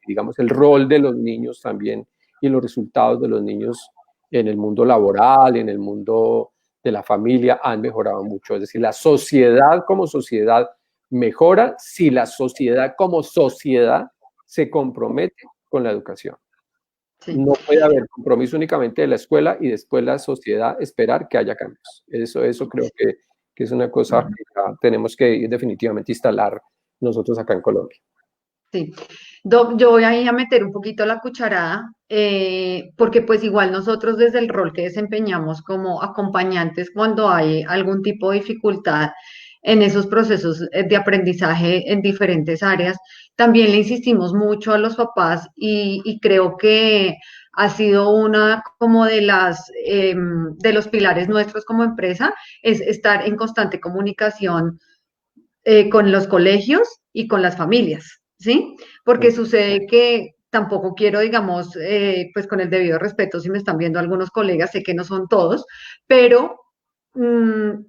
digamos el rol de los niños también y los resultados de los niños en el mundo laboral, en el mundo de la familia han mejorado mucho. Es decir, la sociedad como sociedad mejora si la sociedad como sociedad se compromete con la educación. Sí. No puede haber compromiso únicamente de la escuela y después la sociedad esperar que haya cambios. Eso creo que es una cosa que tenemos que definitivamente instalar nosotros acá en Colombia. Sí. Doc, yo voy ahí a meter un poquito la cucharada, porque pues igual nosotros desde el rol que desempeñamos como acompañantes cuando hay algún tipo de dificultad en esos procesos de aprendizaje en diferentes áreas, también le insistimos mucho a los papás y creo que ha sido una como de de los pilares nuestros como empresa, es estar en constante comunicación con los colegios y con las familias, ¿sí? Porque sucede que tampoco quiero, digamos, pues con el debido respeto, si me están viendo algunos colegas, sé que no son todos, pero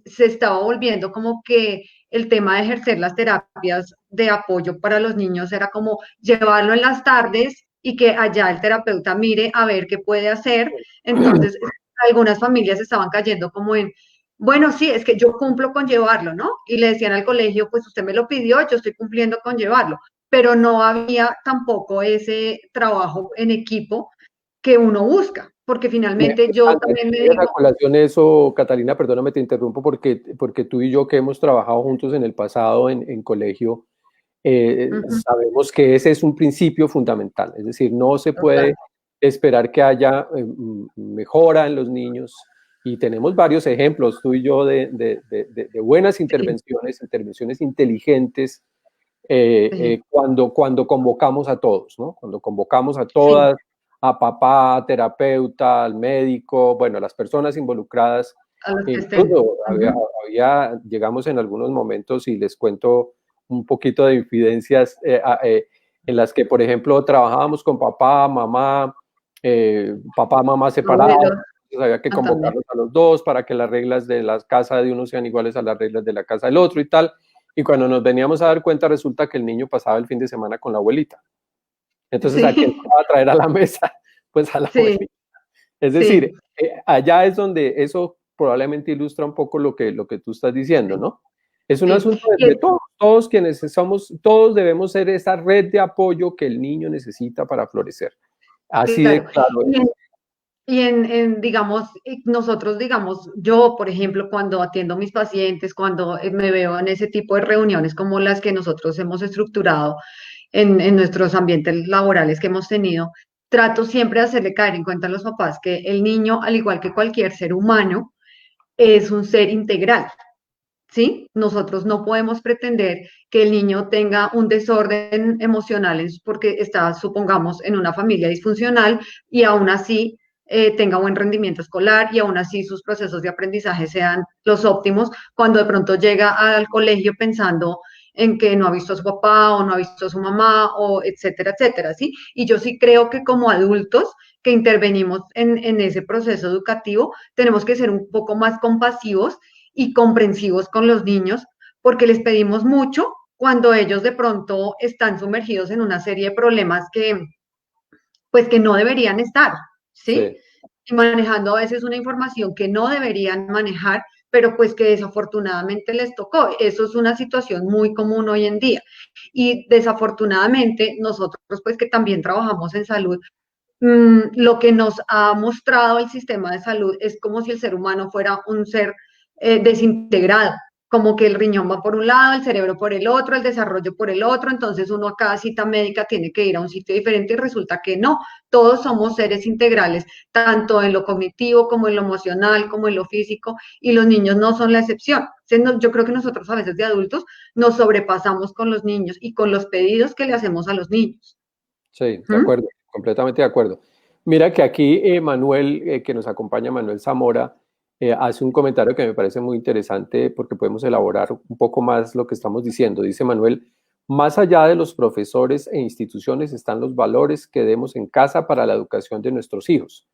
se estaba volviendo como que el tema de ejercer las terapias de apoyo para los niños era como llevarlo en las tardes y que allá el terapeuta mire a ver qué puede hacer. Entonces, algunas familias estaban cayendo como en, bueno, sí, es que yo cumplo con llevarlo, ¿no? Y le decían al colegio, pues usted me lo pidió, yo estoy cumpliendo con llevarlo, pero no había tampoco ese trabajo en equipo que uno busca, porque finalmente yo también le A digo, colación eso, Catalina, perdóname, te interrumpo porque tú y yo que hemos trabajado juntos en el pasado en colegio, sabemos que ese es un principio fundamental, es decir, no se puede esperar que haya mejora en los niños y tenemos varios ejemplos, tú y yo, de buenas intervenciones inteligentes cuando convocamos a todos, ¿no? Cuando convocamos a sí, todas, a papá, terapeuta, al médico, bueno, a las personas involucradas. a los que estén. Incluso llegamos en algunos momentos y les cuento un poquito de infidencias en las que, por ejemplo, trabajábamos con papá, mamá separados, Abuelos, entonces había que también. convocarlos a los dos para que las reglas de la casa de uno sean iguales a las reglas de la casa del otro y tal. Y cuando nos veníamos a dar cuenta, resulta que el niño pasaba el fin de semana con la abuelita. Entonces, ¿a quién Sí, va a traer a la mesa? Pues a la sí, abuelita. Es decir, sí, allá es donde eso probablemente ilustra un poco lo que tú estás diciendo, ¿no? Es un sí. asunto de todos quienes somos, todos debemos ser esa red de apoyo que el niño necesita para florecer. Así de Claro. claro Y es. digamos, nosotros, digamos, yo, por ejemplo, cuando atiendo a mis pacientes, cuando me veo en ese tipo de reuniones como las que nosotros hemos estructurado en nuestros ambientes laborales que hemos tenido, trato siempre de hacerle caer en cuenta a los papás que el niño, al igual que cualquier ser humano, es un ser integral. ¿Sí? Nosotros no podemos pretender que el niño tenga un desorden emocional porque está, supongamos, en una familia disfuncional y aún así tenga buen rendimiento escolar y aún así sus procesos de aprendizaje sean los óptimos cuando de pronto llega al colegio pensando en que no ha visto a su papá o no ha visto a su mamá o etcétera, etcétera, ¿sí? Y yo sí creo que como adultos que intervenimos en ese proceso educativo, tenemos que ser un poco más compasivos y comprensivos con los niños, porque les pedimos mucho cuando ellos de pronto están sumergidos en una serie de problemas pues que no deberían estar, ¿sí? Sí, Y manejando a veces una información que no deberían manejar, pero pues que desafortunadamente les tocó. Eso es una situación muy común hoy en día. Y desafortunadamente nosotros pues que también trabajamos en salud, lo que nos ha mostrado el sistema de salud es como si el ser humano fuera un ser desintegrado, como que el riñón va por un lado, el cerebro por el otro, el desarrollo por el otro, entonces uno a cada cita médica tiene que ir a un sitio diferente y resulta que no, todos somos seres integrales, tanto en lo cognitivo como en lo emocional, como en lo físico, y los niños no son la excepción. Yo creo que nosotros a veces de adultos nos sobrepasamos con los niños y con los pedidos que le hacemos a los niños. sí, de ¿Mm? acuerdo, completamente de acuerdo. Mira que aquí Manuel, que nos acompaña, Manuel Zamora, hace un comentario que me parece muy interesante porque podemos elaborar un poco más lo que estamos diciendo. Dice Manuel, más allá de los profesores e instituciones están los valores que demos en casa para la educación de nuestros hijos.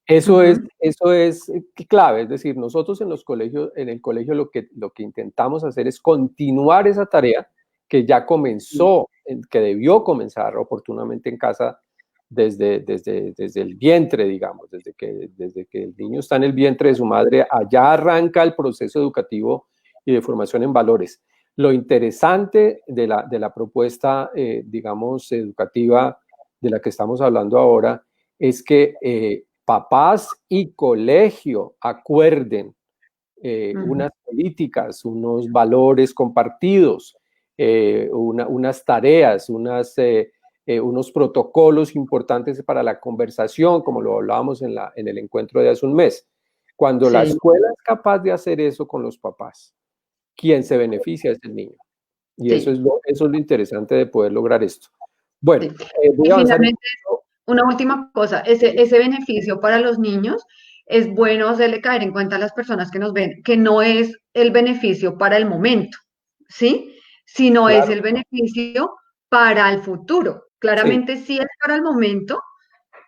Ujú. Eso es clave, es decir, nosotros en los colegios, en el colegio lo que intentamos hacer es continuar esa tarea que ya comenzó, que debió comenzar oportunamente en casa desde el vientre, digamos, desde que el niño está en el vientre de su madre, allá arranca el proceso educativo y de formación en valores. Lo interesante de la propuesta, digamos, educativa de la que estamos hablando ahora es que papás y colegio acuerden unas políticas, unos valores compartidos, unas tareas, unos protocolos importantes para la conversación, como lo hablábamos en el encuentro de hace un mes. Cuando la escuela es capaz de hacer eso con los papás, quien se beneficia es el niño. Y eso es lo interesante de poder lograr esto. Bueno, voy y a avanzar. finalmente, una última cosa, ese beneficio para los niños es bueno hacerle caer en cuenta a las personas que nos ven que no es el beneficio para el momento, ¿sí? Sino es Claro, el beneficio para el futuro. sí, Claramente sí es para el momento,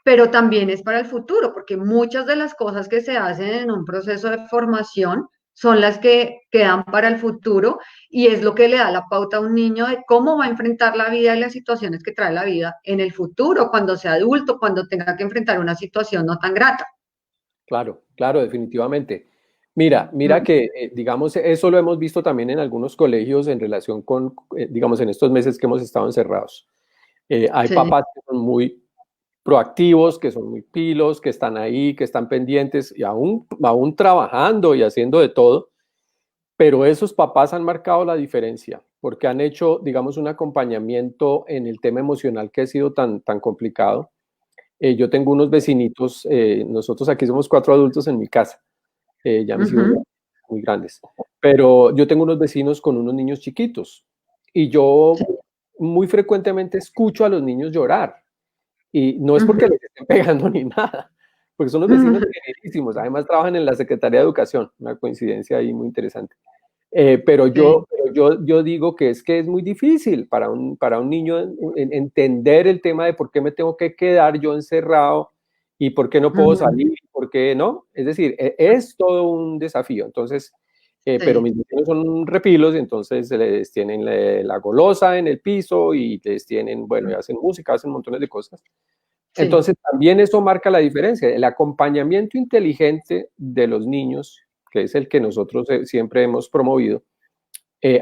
pero también es para el futuro, porque muchas de las cosas que se hacen en un proceso de formación son las que quedan para el futuro y es lo que le da la pauta a un niño de cómo va a enfrentar la vida y las situaciones que trae la vida en el futuro, cuando sea adulto, cuando tenga que enfrentar una situación no tan grata. claro, claro, definitivamente. Mira que, digamos, eso lo hemos visto también en algunos colegios en relación con, digamos, en estos meses que hemos estado encerrados. Hay Sí, papás que son muy proactivos, que son muy pilos, que están ahí, que están pendientes y aún trabajando y haciendo de todo, pero esos papás han marcado la diferencia porque han hecho, digamos, un acompañamiento en el tema emocional que ha sido tan complicado. Yo tengo unos vecinitos, nosotros aquí somos 4 adultos en mi casa, ya mis hijos ujú, son muy grandes, pero yo tengo unos vecinos con unos niños chiquitos y yo sí, muy frecuentemente escucho a los niños llorar y no es porque ujú, les estén pegando ni nada, porque son los vecinos ujú, queridísimos, además trabajan en la Secretaría de Educación, una coincidencia ahí muy interesante. sí, Yo digo que es muy difícil para un niño entender el tema de por qué me tengo que quedar yo encerrado y por qué no puedo ujú, salir, por qué no. Es decir, es todo un desafío. Entonces, pero sí, mis vecinos son repilos, entonces les tienen la golosa en el piso y les tienen, bueno, y hacen música, hacen montones de cosas. sí, Entonces, también eso marca la diferencia. El acompañamiento inteligente de los niños, que es el que nosotros siempre hemos promovido,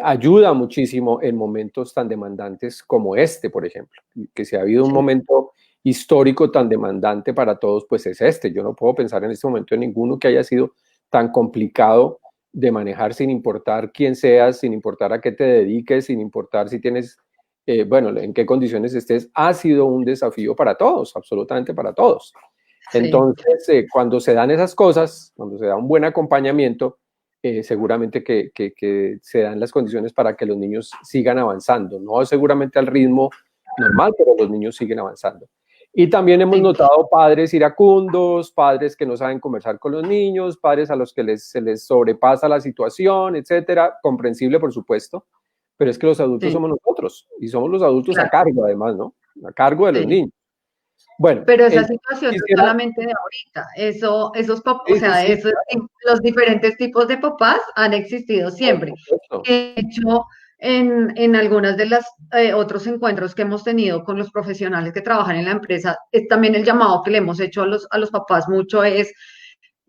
ayuda muchísimo en momentos tan demandantes como este, por ejemplo. Que si ha habido un sí, momento histórico tan demandante para todos, pues es este. Yo no puedo pensar en este momento en ninguno que haya sido tan complicado de manejar sin importar quién seas, sin importar a qué te dediques, sin importar si tienes, bueno, en qué condiciones estés. Ha sido un desafío para todos, absolutamente para todos. sí. Entonces, cuando se dan esas cosas, cuando se da un buen acompañamiento, seguramente que se dan las condiciones para que los niños sigan avanzando, no seguramente al ritmo normal, pero los niños siguen avanzando. Y también hemos Sí. notado padres iracundos, padres que no saben conversar con los niños, padres a los que se les sobrepasa la situación, etcétera. Comprensible, por supuesto, pero es que los adultos Sí, somos nosotros y somos los adultos a claro, cargo, además, ¿no? A cargo de los sí. niños. Bueno, Pero esa situación no es quisiera, solamente de ahorita. Esos papás, o sí, sí, sea, sí, claro, los diferentes tipos de papás han existido por siempre. supuesto. De hecho, en algunas de las otros encuentros que hemos tenido con los profesionales que trabajan en la empresa, es también el llamado que le hemos hecho a los papás mucho es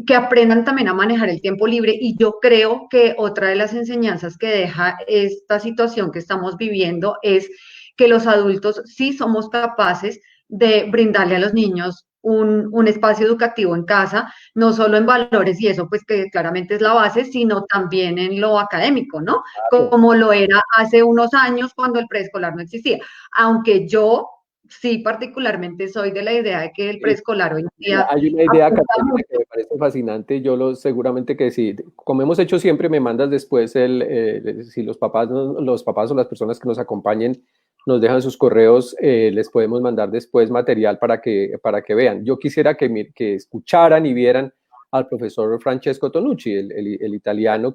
que aprendan también a manejar el tiempo libre. Y yo creo que otra de las enseñanzas que deja esta situación que estamos viviendo es que los adultos sí somos capaces de brindarle a los niños un espacio educativo en casa, no solo en valores y eso pues que claramente es la base, sino también en lo académico, ¿no? Claro. Como lo era hace unos años cuando el preescolar no existía. Aunque yo sí particularmente soy de la idea de que el Sí. preescolar hoy en Mira, día hay una idea, aporta Catalina, mucho. que me parece fascinante. Seguramente que sí. Como hemos hecho siempre, me mandas después si los papás o las personas que nos acompañen nos dejan sus correos, les podemos mandar después material para que vean. Yo quisiera que escucharan y vieran al profesor Francesco Tonucci, el italiano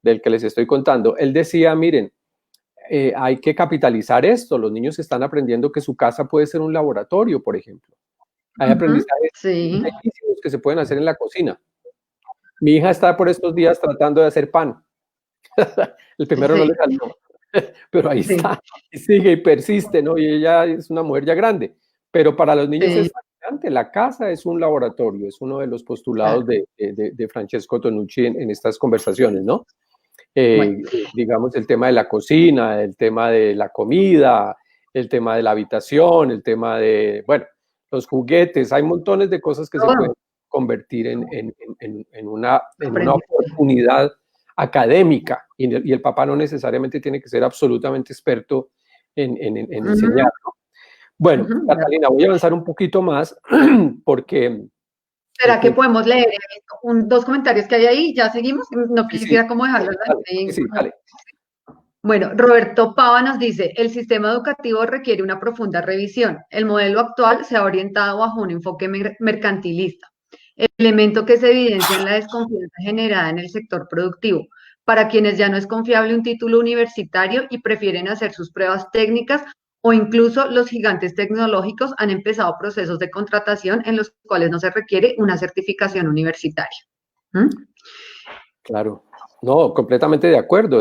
del que les estoy contando. Él decía, miren, hay que capitalizar esto. Los niños están aprendiendo que su casa puede ser un laboratorio, por ejemplo. Hay Ujú, aprendizajes sí, bellísimos que se pueden hacer en la cocina. Mi hija está por estos días tratando de hacer pan. El primero no sí, le salió, pero ahí sí, está. Y sigue y persiste, ¿no? Y ella es una mujer ya grande. Pero para los niños sí, es fascinante. La casa es un laboratorio, es uno de los claro, postulados de Francesco Tonucci en estas conversaciones, ¿no? Bueno, digamos, el tema de la cocina, el tema de la comida, el tema de la habitación, el tema de, bueno, los juguetes, hay montones de cosas que se pueden todo convertir en una aprendizaje. oportunidad académica y el papá no necesariamente tiene que ser absolutamente experto en enseñar, Ujú, ¿no? Bueno, ujú, de Catalina, voy a avanzar un poquito más porque, ¿será que pues, podemos leer dos comentarios que hay ahí? ¿Ya seguimos? No sí, sí, quisiera como dejarlo dale, sí, ahí. sí, dale. Bueno, Roberto Pava nos dice, el sistema educativo requiere una profunda revisión. El modelo actual se ha orientado bajo un enfoque mercantilista, elemento que se evidencia en la desconfianza generada en el sector productivo, para quienes ya no es confiable un título universitario y prefieren hacer sus pruebas técnicas o incluso los gigantes tecnológicos han empezado procesos de contratación en los cuales no se requiere una certificación universitaria. ¿Mm? Claro, no, completamente de acuerdo.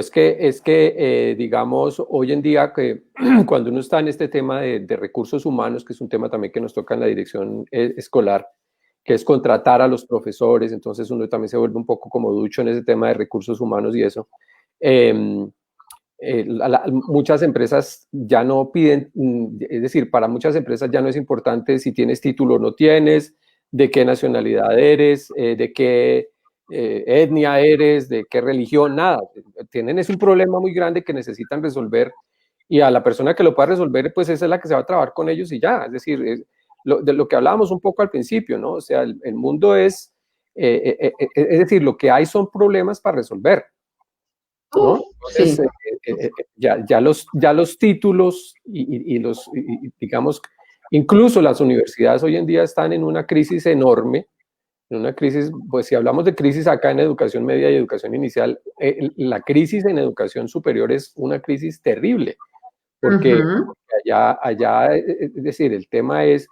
Digamos, hoy en día que cuando uno está en este tema de recursos humanos, que es un tema también que nos toca en la dirección escolar, que es contratar a los profesores, entonces uno también se vuelve un poco como ducho en ese tema de recursos humanos y eso. Eh, Muchas empresas ya no piden, es decir, para muchas empresas ya no es importante si tienes título o no tienes, de qué nacionalidad eres, de qué etnia eres, de qué religión, nada. Es un problema muy grande que necesitan resolver y a la persona que lo pueda resolver, pues esa es la que se va a trabajar con ellos y ya. Es decir, de lo que hablábamos un poco al principio, ¿no? O sea, el mundo es decir, lo que hay son problemas para resolver. Uf, ¿No? sí. Entonces, ya los títulos digamos, incluso las universidades hoy en día están en una crisis enorme, en una crisis, pues si hablamos de crisis acá en educación media y educación inicial, la crisis en educación superior es una crisis terrible, porque Ujú. allá, es decir, el tema es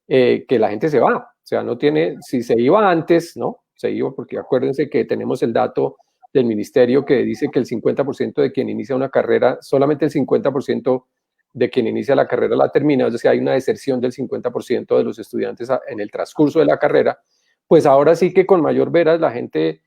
que la gente se va, o sea, no tiene, si se iba antes, ¿no? Se iba porque acuérdense que tenemos el dato del ministerio que dice que el 50% de quien inicia una carrera, solamente el 50% de quien inicia la carrera la termina, es decir, hay una deserción del 50% de los estudiantes en el transcurso de la carrera, pues ahora sí que con mayor veras la gente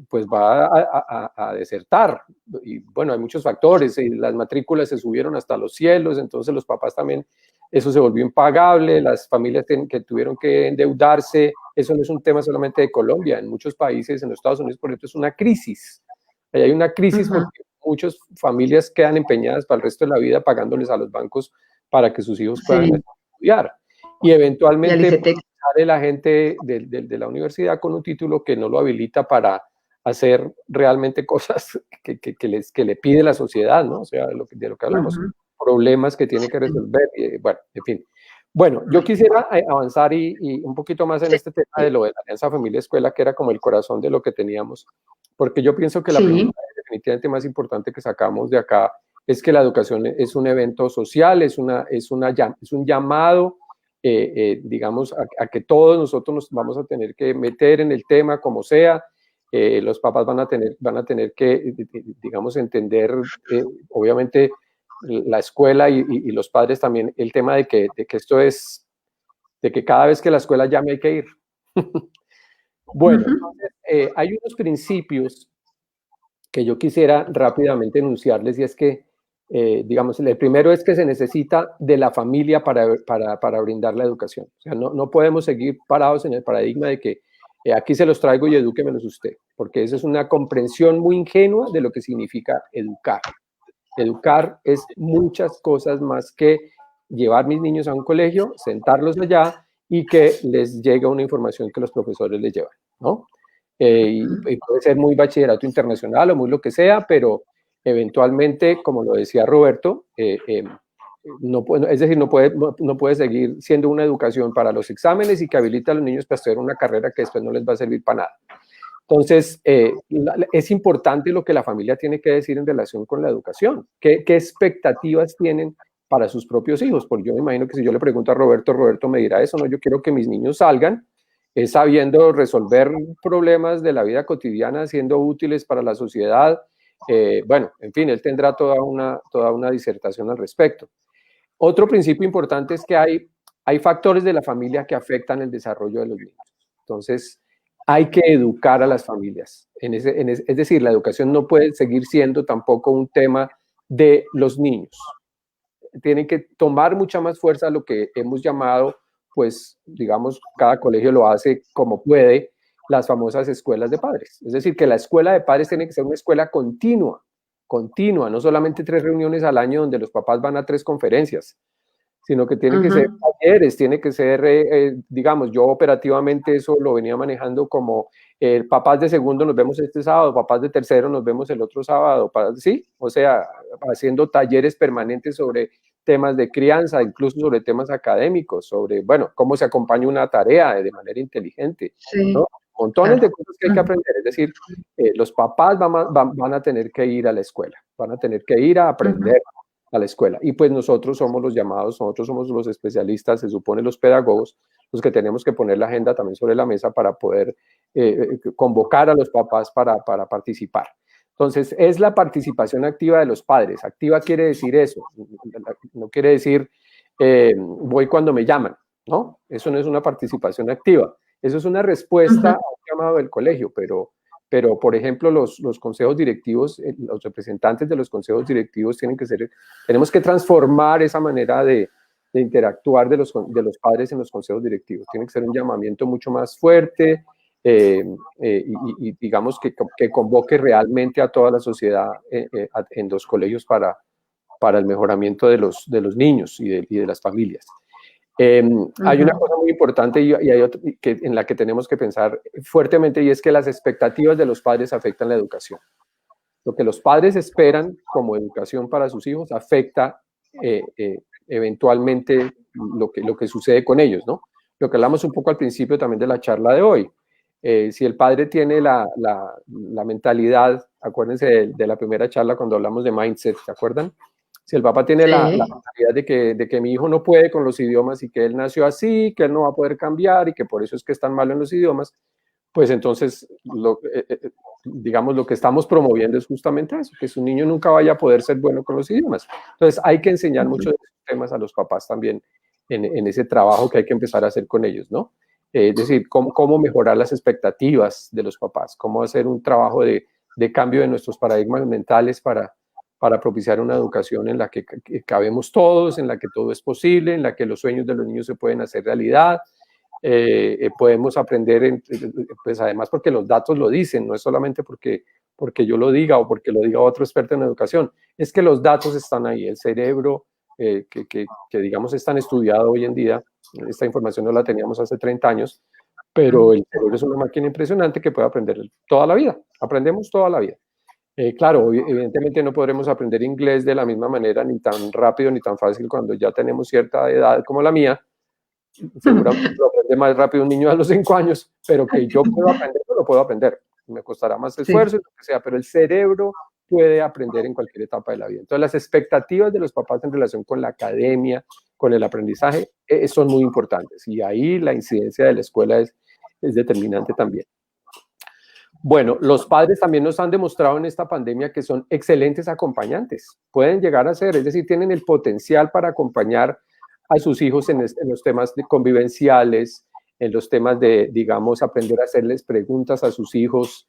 pues va a desertar. Y bueno, hay muchos factores, las matrículas se subieron hasta los cielos, entonces los papás también, eso se volvió impagable, las familias que tuvieron que endeudarse, eso no es un tema solamente de Colombia, en muchos países, en los Estados Unidos, por ejemplo, es una crisis. Ahí hay una crisis Ujú. porque muchas familias quedan empeñadas para el resto de la vida pagándoles a los bancos para que sus hijos puedan Sí, estudiar. Y y al eventualmente ICETEX. sale la gente de la universidad con un título que no lo habilita para hacer realmente cosas que le pide la sociedad, ¿no? O sea, de lo que hablamos, Ujú. problemas que tiene que resolver, bueno, en fin. Bueno, yo quisiera avanzar y un poquito más en Sí, este tema de lo de la Alianza Familia Escuela, que era como el corazón de lo que teníamos, porque yo pienso que el sí, aprendizaje definitivamente más importante que sacamos de acá es que la educación es un evento social, es un llamado digamos, a que todos nosotros nos vamos a tener que meter en el tema como sea. Los papás van a tener que, digamos, entender, obviamente, la escuela y los padres también, el tema de que esto es, de que cada vez que la escuela llame hay que ir. Bueno, ujú, entonces, hay unos principios que yo quisiera rápidamente enunciarles y es que, digamos, el primero es que se necesita de la familia para brindar la educación. O sea, no podemos seguir parados en el paradigma de que aquí se los traigo y edúquemelos usted, porque esa es una comprensión muy ingenua de lo que significa educar. Educar es muchas cosas más que llevar mis niños a un colegio, sentarlos allá y que les llegue una información que los profesores les llevan, ¿no? Y puede ser muy bachillerato internacional o muy lo que sea, pero eventualmente, como lo decía Roberto, es decir, no puede seguir siendo una educación para los exámenes y que habilita a los niños para hacer una carrera que después no les va a servir para nada. Entonces, es importante lo que la familia tiene que decir en relación con la educación. ¿Qué expectativas tienen para sus propios hijos? Porque yo me imagino que si yo le pregunto a Roberto, Roberto me dirá eso, no, yo quiero que mis niños salgan sabiendo resolver problemas de la vida cotidiana, siendo útiles para la sociedad. Bueno, en fin, él tendrá toda una disertación al respecto. Otro principio importante es que hay factores de la familia que afectan el desarrollo de los niños. Entonces, hay que educar a las familias. Es decir, la educación no puede seguir siendo tampoco un tema de los niños. Tienen que tomar mucha más fuerza lo que hemos llamado, pues, digamos, cada colegio lo hace como puede, las famosas escuelas de padres. Es decir, que la escuela de padres tiene que ser una escuela continua, no solamente 3 reuniones al año donde los papás van a 3 conferencias, sino que tiene que ser talleres, tiene que ser, digamos, yo operativamente eso lo venía manejando como papás de segundo nos vemos este sábado, papás de tercero nos vemos el otro sábado, ¿sí? O sea, haciendo talleres permanentes sobre temas de crianza, incluso sobre temas académicos, sobre, bueno, cómo se acompaña una tarea de manera inteligente, Sí, ¿no? Montones claro. de cosas que hay que aprender, es decir, los papás van a tener que ir a la escuela, van a tener que ir a aprender a la escuela. Y pues nosotros somos los llamados, nosotros somos los especialistas, se supone los pedagogos, los que tenemos que poner la agenda también sobre la mesa para poder convocar a los papás para participar. Entonces, es la participación activa de los padres. Activa quiere decir eso, no quiere decir voy cuando me llaman, ¿no? Eso no es una participación activa. Eso es una respuesta a un llamado del colegio, pero por ejemplo, los consejos directivos, los representantes de los consejos directivos tenemos que transformar esa manera de interactuar de los padres en los consejos directivos. Tiene que ser un llamamiento mucho más fuerte y digamos que convoque realmente a toda la sociedad en los colegios para el mejoramiento de los niños y de las familias. Hay una cosa muy importante y hay otra en la que tenemos que pensar fuertemente, y es que las expectativas de los padres afectan la educación. Lo que los padres esperan como educación para sus hijos afecta eventualmente lo que sucede con ellos, ¿no? Lo que hablamos un poco al principio también de la charla de hoy. Si el padre tiene la mentalidad, acuérdense de la primera charla cuando hablamos de mindset, ¿se acuerdan? Si el papá tiene la mentalidad de que mi hijo no puede con los idiomas y que él nació así, que él no va a poder cambiar y que por eso es que es tan malo en los idiomas, pues entonces, digamos, lo que estamos promoviendo es justamente eso, que su niño nunca vaya a poder ser bueno con los idiomas. Entonces, hay que enseñar muchos de esos temas a los papás también en ese trabajo que hay que empezar a hacer con ellos, ¿no? Es decir, cómo mejorar las expectativas de los papás, cómo hacer un trabajo de cambio de nuestros paradigmas mentales para propiciar una educación en la que cabemos todos, en la que todo es posible, en la que los sueños de los niños se pueden hacer realidad. Podemos aprender, pues además porque los datos lo dicen, no es solamente porque yo lo diga o porque lo diga otro experto en educación, es que los datos están ahí, el cerebro que digamos es tan estudiado hoy en día, esta información no la teníamos hace 30 años, pero el cerebro es una máquina impresionante que puede aprender toda la vida, aprendemos toda la vida. Claro, evidentemente no podremos aprender inglés de la misma manera, ni tan rápido, ni tan fácil cuando ya tenemos cierta edad como la mía. Seguramente lo aprende más rápido un niño a los 5 años, pero que yo puedo aprender, lo puedo aprender. Me costará más esfuerzo, lo que sea, pero el cerebro puede aprender en cualquier etapa de la vida. Entonces, las expectativas de los papás en relación con la academia, con el aprendizaje, son muy importantes. Y ahí la incidencia de la escuela es determinante también. Bueno, los padres también nos han demostrado en esta pandemia que son excelentes acompañantes. Pueden llegar a ser, es decir, tienen el potencial para acompañar a sus hijos en los temas convivenciales, en los temas de, digamos, aprender a hacerles preguntas a sus hijos,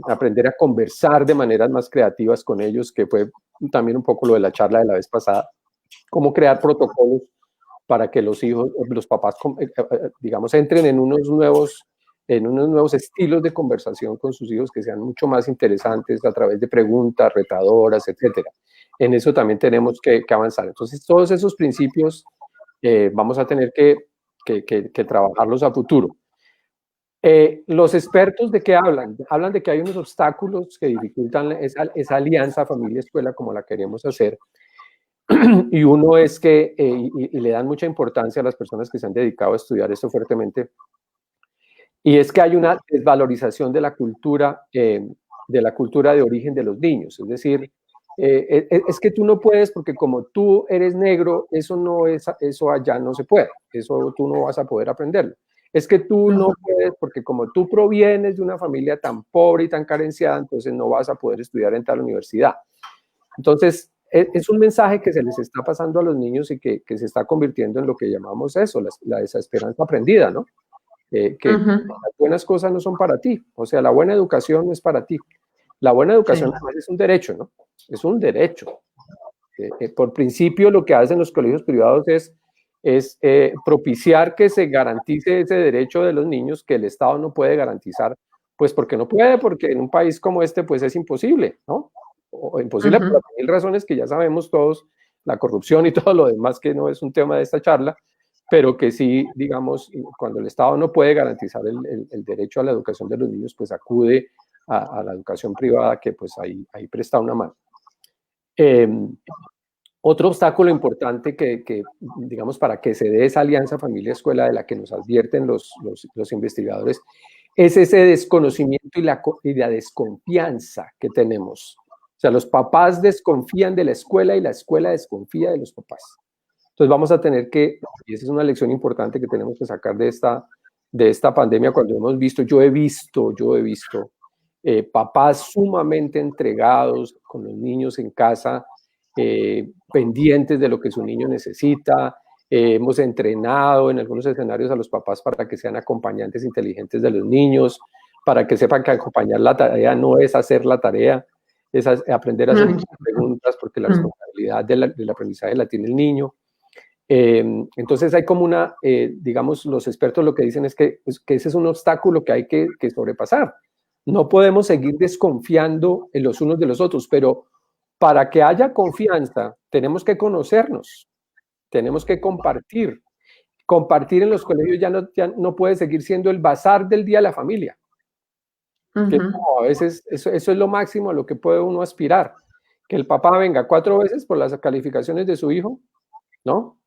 aprender a conversar de maneras más creativas con ellos, que fue también un poco lo de la charla de la vez pasada, cómo crear protocolos para que los hijos, los papás, digamos, entren en unos nuevos estilos de conversación con sus hijos que sean mucho más interesantes a través de preguntas retadoras, etcétera. En eso también tenemos que avanzar. Entonces, todos esos principios vamos a tener que trabajarlos a futuro. Los expertos ¿de qué hablan? Hablan de que hay unos obstáculos que dificultan esa alianza familia-escuela como la queremos hacer. Y uno es que, y le dan mucha importancia a las personas que se han dedicado a estudiar esto fuertemente, y es que hay una desvalorización de la cultura de origen de los niños. Es decir, es que tú no puedes porque como tú eres negro, eso allá no se puede. Eso tú no vas a poder aprenderlo. Es que tú no puedes porque como tú provienes de una familia tan pobre y tan carenciada, entonces no vas a poder estudiar en tal universidad. Entonces, es un mensaje que se les está pasando a los niños y que se está convirtiendo en lo que llamamos eso, la desesperanza aprendida, ¿no? que las buenas cosas no son para ti, o sea, la buena educación no es para ti. La buena educación es un derecho, ¿no? Es un derecho. Por principio, lo que hacen los colegios privados es propiciar que se garantice ese derecho de los niños que el Estado no puede garantizar, pues porque no puede, porque en un país como este, pues es imposible, ¿no? O imposible por mil razones que ya sabemos todos, la corrupción y todo lo demás, que no es un tema de esta charla, pero que sí, digamos, cuando el Estado no puede garantizar el derecho a la educación de los niños, pues acude a la educación privada, que pues ahí presta una mano. Otro obstáculo importante que, digamos, para que se dé esa alianza familia-escuela de la que nos advierten los investigadores, es ese desconocimiento y la desconfianza que tenemos. O sea, los papás desconfían de la escuela y la escuela desconfía de los papás. Entonces vamos a tener que, y esa es una lección importante que tenemos que sacar de esta pandemia, cuando hemos visto, yo he visto papás sumamente entregados con los niños en casa, pendientes de lo que su niño necesita. Hemos entrenado en algunos escenarios a los papás para que sean acompañantes inteligentes de los niños, para que sepan que acompañar la tarea no es hacer la tarea, es aprender a hacer preguntas, porque la responsabilidad del aprendizaje la tiene el niño. Entonces hay como digamos, los expertos lo que dicen es que ese es un obstáculo que hay que sobrepasar. No podemos seguir desconfiando en los unos de los otros, pero para que haya confianza tenemos que conocernos, tenemos que compartir. Compartir en los colegios ya no puede seguir siendo el bazar del Día de la Familia. Que a veces eso es lo máximo a lo que puede uno aspirar. Que el papá venga 4 veces por las calificaciones de su hijo, ¿no?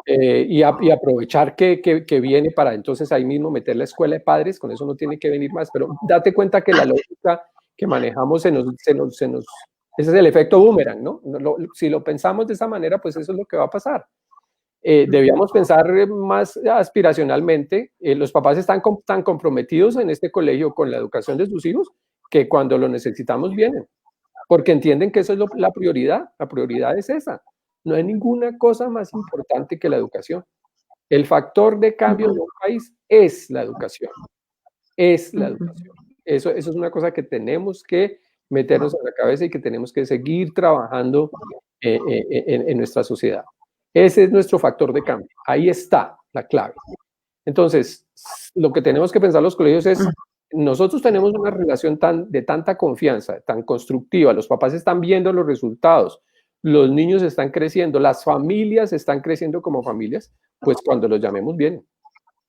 Y aprovechar que viene para entonces ahí mismo meter la escuela de padres, con eso no tiene que venir más, pero date cuenta que la lógica que manejamos ese es el efecto boomerang, ¿no? Si lo pensamos de esa manera, pues eso es lo que va a pasar. Debíamos pensar más aspiracionalmente. Los papás están tan comprometidos en este colegio con la educación de sus hijos que cuando lo necesitamos vienen, porque entienden que eso es la prioridad es esa. No hay ninguna cosa más importante que la educación. El factor de cambio de un país es la educación. Es la educación. Eso es una cosa que tenemos que meternos en la cabeza y que tenemos que seguir trabajando en nuestra sociedad. Ese es nuestro factor de cambio. Ahí está la clave. Entonces, lo que tenemos que pensar los colegios es, nosotros tenemos una relación de tanta confianza, tan constructiva, los papás están viendo los resultados, los niños están creciendo, las familias están creciendo como familias, pues cuando los llamemos vienen.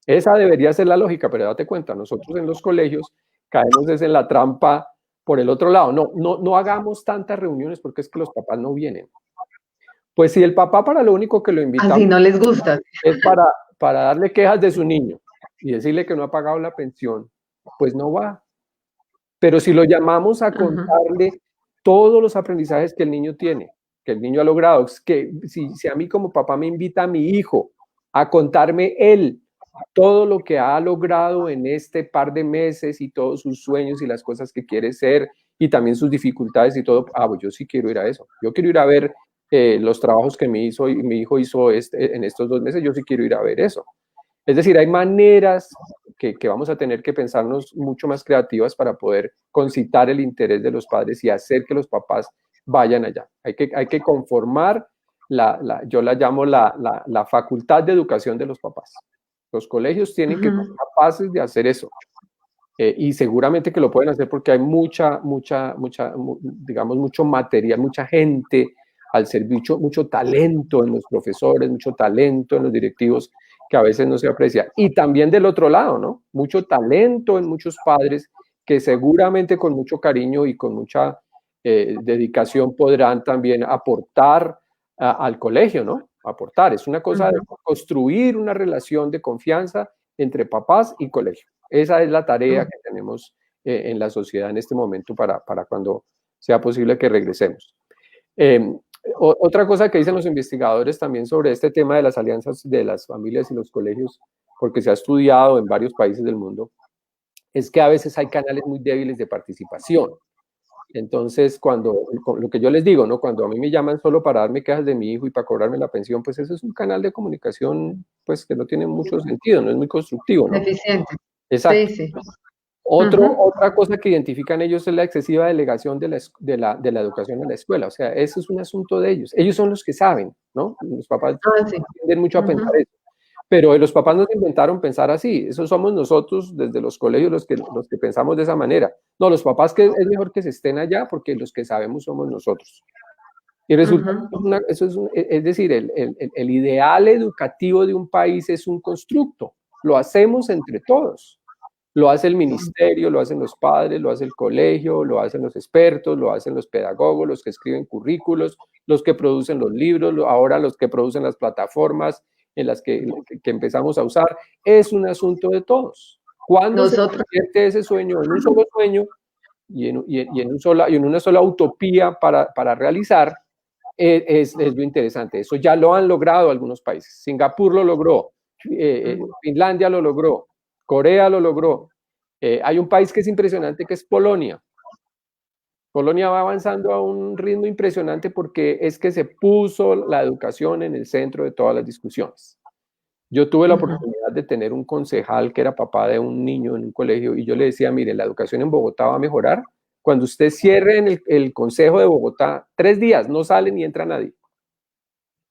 Esa debería ser la lógica, pero date cuenta, nosotros en los colegios caemos en la trampa por el otro lado. No hagamos tantas reuniones porque es que los papás no vienen. Pues si el papá para lo único que lo invitamos así no les gusta es para darle quejas de su niño y decirle que no ha pagado la pensión, pues no va. Pero si lo llamamos a contarle todos los aprendizajes que el niño tiene, que el niño ha logrado, que si a mí como papá me invita a mi hijo a contarme él todo lo que ha logrado en este par de meses y todos sus sueños y las cosas que quiere ser y también sus dificultades y todo, pues yo sí quiero ir a eso. Yo quiero ir a ver los trabajos que mi hijo hizo en estos 2 meses, yo sí quiero ir a ver eso. Es decir, hay maneras que vamos a tener que pensarnos mucho más creativas para poder concitar el interés de los padres y hacer que los papás vayan allá. Hay que conformar, yo la llamo la facultad de educación de los papás. Los colegios tienen que ser capaces de hacer eso. Y seguramente que lo pueden hacer porque hay digamos, mucho material, mucha gente al servicio, mucho talento en los profesores, mucho talento en los directivos que a veces no se aprecia. Y también del otro lado, ¿no? Mucho talento en muchos padres que seguramente con mucho cariño y con mucha dedicación podrán también aportar al colegio, ¿no? Aportar. Es una cosa de construir una relación de confianza entre papás y colegio. Esa es la tarea que tenemos en la sociedad en este momento para cuando sea posible que regresemos. Otra cosa que dicen los investigadores también sobre este tema de las alianzas de las familias y los colegios, porque se ha estudiado en varios países del mundo, es que a veces hay canales muy débiles de participación. Entonces, lo que yo les digo, ¿no? Cuando a mí me llaman solo para darme quejas de mi hijo y para cobrarme la pensión, pues eso es un canal de comunicación, pues que no tiene mucho sentido, no es muy constructivo, ¿no? Deficiente. Exacto. Sí, sí. Otra cosa que identifican ellos es la excesiva delegación de la educación a la escuela. O sea, eso es un asunto de ellos. Ellos son los que saben, ¿no? Los papás Sí. tienden mucho a pensar eso. Pero los papás nos inventaron pensar así. Eso somos nosotros desde los colegios los que pensamos de esa manera. No, los papás que es mejor que se estén allá porque los que sabemos somos nosotros. Y resulta, es decir, el ideal educativo de un país es un constructo. Lo hacemos entre todos. Lo hace el ministerio, lo hacen los padres, lo hace el colegio, lo hacen los expertos, lo hacen los pedagogos, los que escriben currículos, los que producen los libros, ahora los que producen las plataformas en las que empezamos a usar. Es un asunto de todos. Cuando se convierte ese sueño en un solo sueño y en una sola utopía para realizar, es lo interesante. Eso ya lo han logrado algunos países. Singapur lo logró, Finlandia lo logró, Corea lo logró. Hay un país que es impresionante, que es Polonia. Polonia va avanzando a un ritmo impresionante porque es que se puso la educación en el centro de todas las discusiones. Yo tuve la oportunidad de tener un concejal que era papá de un niño en un colegio y yo le decía, mire, la educación en Bogotá va a mejorar cuando usted cierre en el Consejo de Bogotá 3 días, no sale ni entra nadie.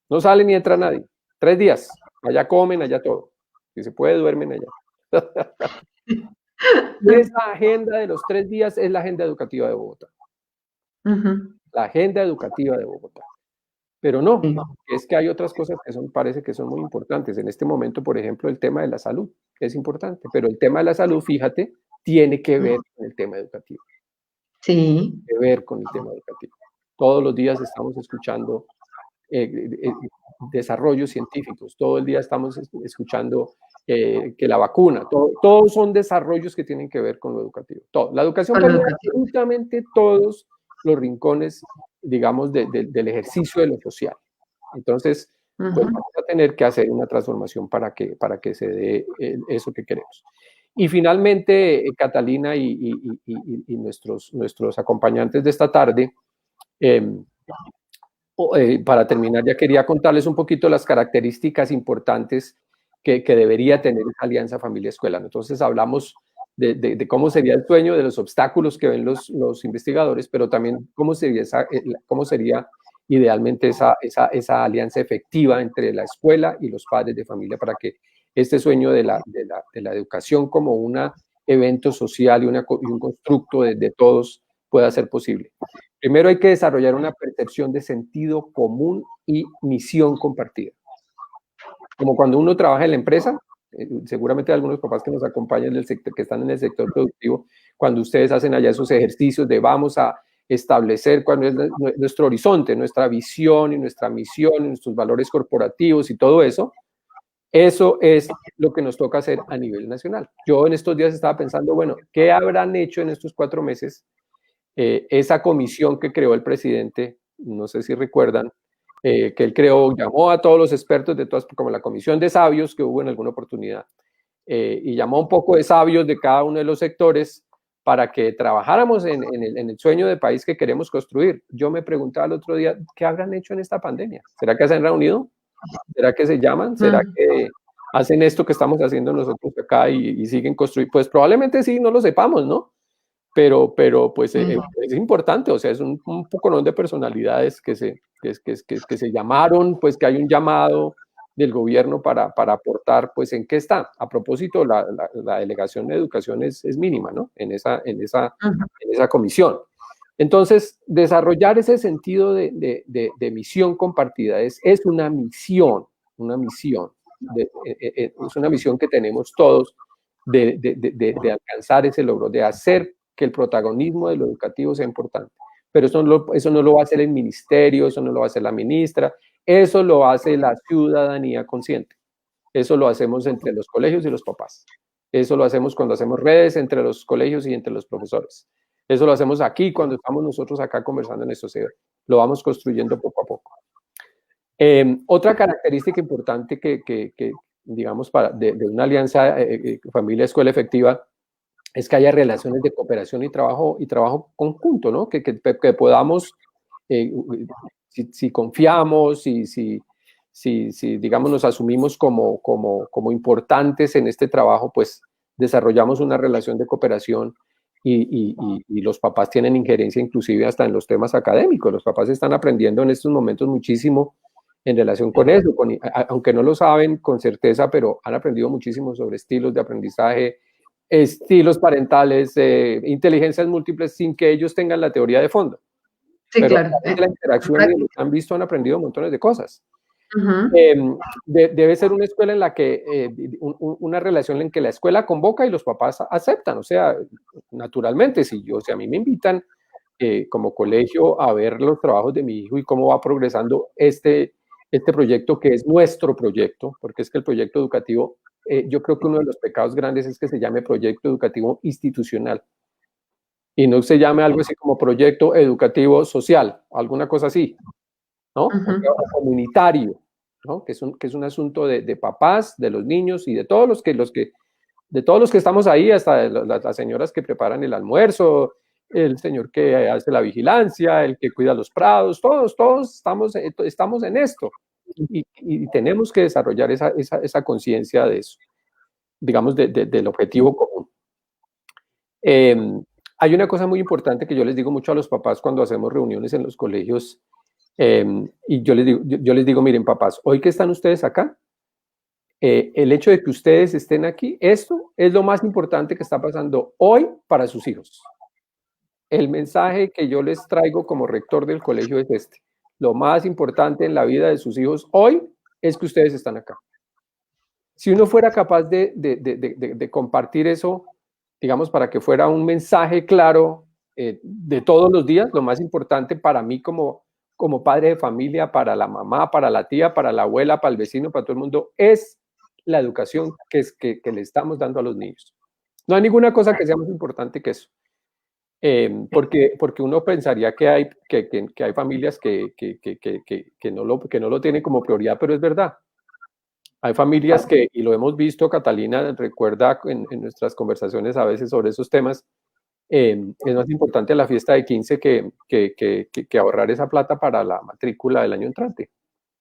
No sale ni entra nadie. 3 días. Allá comen, allá todo. Si se puede, duermen allá. Y esa agenda de los 3 días es la agenda educativa de Bogotá. La agenda educativa de Bogotá. Pero no, es que hay otras cosas que parece que son muy importantes. En este momento, por ejemplo, el tema de la salud es importante, pero el tema de la salud, fíjate, tiene que ver con el tema educativo. Sí. Tiene que ver con el tema educativo. Todos los días estamos escuchando desarrollos científicos, todo el día estamos escuchando que la vacuna, todos son desarrollos que tienen que ver con lo educativo. Todo. La educación permite absolutamente todos los rincones, digamos, del ejercicio de lo social. Entonces, pues vamos a tener que hacer una transformación para que se dé eso que queremos. Y finalmente, Catalina y nuestros acompañantes de esta tarde, para terminar, ya quería contarles un poquito las características importantes que debería tener esa alianza familia-escuela. Entonces hablamos de cómo sería el sueño, de los obstáculos que ven los investigadores, pero también cómo sería idealmente esa alianza efectiva entre la escuela y los padres de familia para que este sueño de la educación como un evento social y un constructo de todos pueda ser posible. Primero hay que desarrollar una percepción de sentido común y misión compartida. Como cuando uno trabaja en la empresa, seguramente algunos papás que nos acompañan del sector, que están en el sector productivo, cuando ustedes hacen allá esos ejercicios de vamos a establecer cuál es nuestro horizonte, nuestra visión y nuestra misión, nuestros valores corporativos y todo eso, eso es lo que nos toca hacer a nivel nacional. Yo en estos días estaba pensando, bueno, ¿qué habrán hecho en estos 4 meses? Esa comisión que creó el presidente, no sé si recuerdan, que él creó, llamó a todos los expertos de todas, como la comisión de sabios que hubo en alguna oportunidad, y llamó un poco de sabios de cada uno de los sectores para que trabajáramos en el sueño de país que queremos construir. Yo me preguntaba el otro día, ¿qué habrán hecho en esta pandemia? ¿Será que se han reunido? ¿Será que se llaman? ¿Será que hacen esto que estamos haciendo nosotros acá y siguen construyendo? Pues probablemente sí, no lo sepamos, ¿no? Pero pues es importante, o sea, es un poco de personalidades que se llamaron, pues que hay un llamado del gobierno para aportar, pues en qué está. A propósito, la delegación de educación es mínima, ¿no? En esa comisión. Entonces, desarrollar ese sentido de misión compartida es una misión, es una misión que tenemos todos de alcanzar ese logro, de hacer que el protagonismo de lo educativo sea importante. Pero eso no lo va a hacer el ministerio, eso no lo va a hacer la ministra, eso lo hace la ciudadanía consciente. Eso lo hacemos entre los colegios y los papás. Eso lo hacemos cuando hacemos redes entre los colegios y entre los profesores. Eso lo hacemos aquí cuando estamos nosotros acá conversando en esto. Lo vamos construyendo poco a poco. Otra característica importante que digamos, de una alianza familia-escuela efectiva es que haya relaciones de cooperación y trabajo conjunto, ¿no? Que podamos, si confiamos, si, digamos, nos asumimos como importantes en este trabajo, pues desarrollamos una relación de cooperación y los papás tienen injerencia inclusive hasta en los temas académicos. Los papás están aprendiendo en estos momentos muchísimo en relación con eso, aunque no lo saben con certeza, pero han aprendido muchísimo sobre estilos de aprendizaje, estilos parentales, inteligencias múltiples, sin que ellos tengan la teoría de fondo. Sí, Pero claro. de la interacción y lo que han visto, han aprendido montones de cosas. Uh-huh. Debe ser una escuela en la que, una relación en que la escuela convoca y los papás aceptan, o sea, naturalmente, si a mí me invitan como colegio a ver los trabajos de mi hijo y cómo va progresando este proyecto que es nuestro proyecto, porque es que el proyecto educativo, yo creo que uno de los pecados grandes es que se llame proyecto educativo institucional y no se llame algo así como proyecto educativo social, alguna cosa así, ¿no? Uh-huh. O sea, comunitario, ¿no? Que es un asunto de papás, de los niños y de todos los que estamos ahí, hasta las señoras que preparan el almuerzo, el señor que hace la vigilancia, el que cuida los prados, todos estamos en esto y tenemos que desarrollar esa conciencia de eso, digamos, del objetivo común. Hay una cosa muy importante que yo les digo mucho a los papás cuando hacemos reuniones en los colegios, y yo les digo, miren papás, hoy que están ustedes acá, el hecho de que ustedes estén aquí, esto es lo más importante que está pasando hoy para sus hijos. El mensaje que yo les traigo como rector del colegio es este. Lo más importante en la vida de sus hijos hoy es que ustedes están acá. Si uno fuera capaz de compartir eso, digamos, para que fuera un mensaje claro de todos los días, lo más importante para mí como padre de familia, para la mamá, para la tía, para la abuela, para el vecino, para todo el mundo, es la educación que le estamos dando a los niños. No hay ninguna cosa que sea más importante que eso. Porque uno pensaría que hay familias que no lo tienen como prioridad, pero es verdad. Hay familias que, y lo hemos visto, Catalina recuerda en nuestras conversaciones a veces sobre esos temas, es más importante la fiesta de 15 que ahorrar esa plata para la matrícula del año entrante.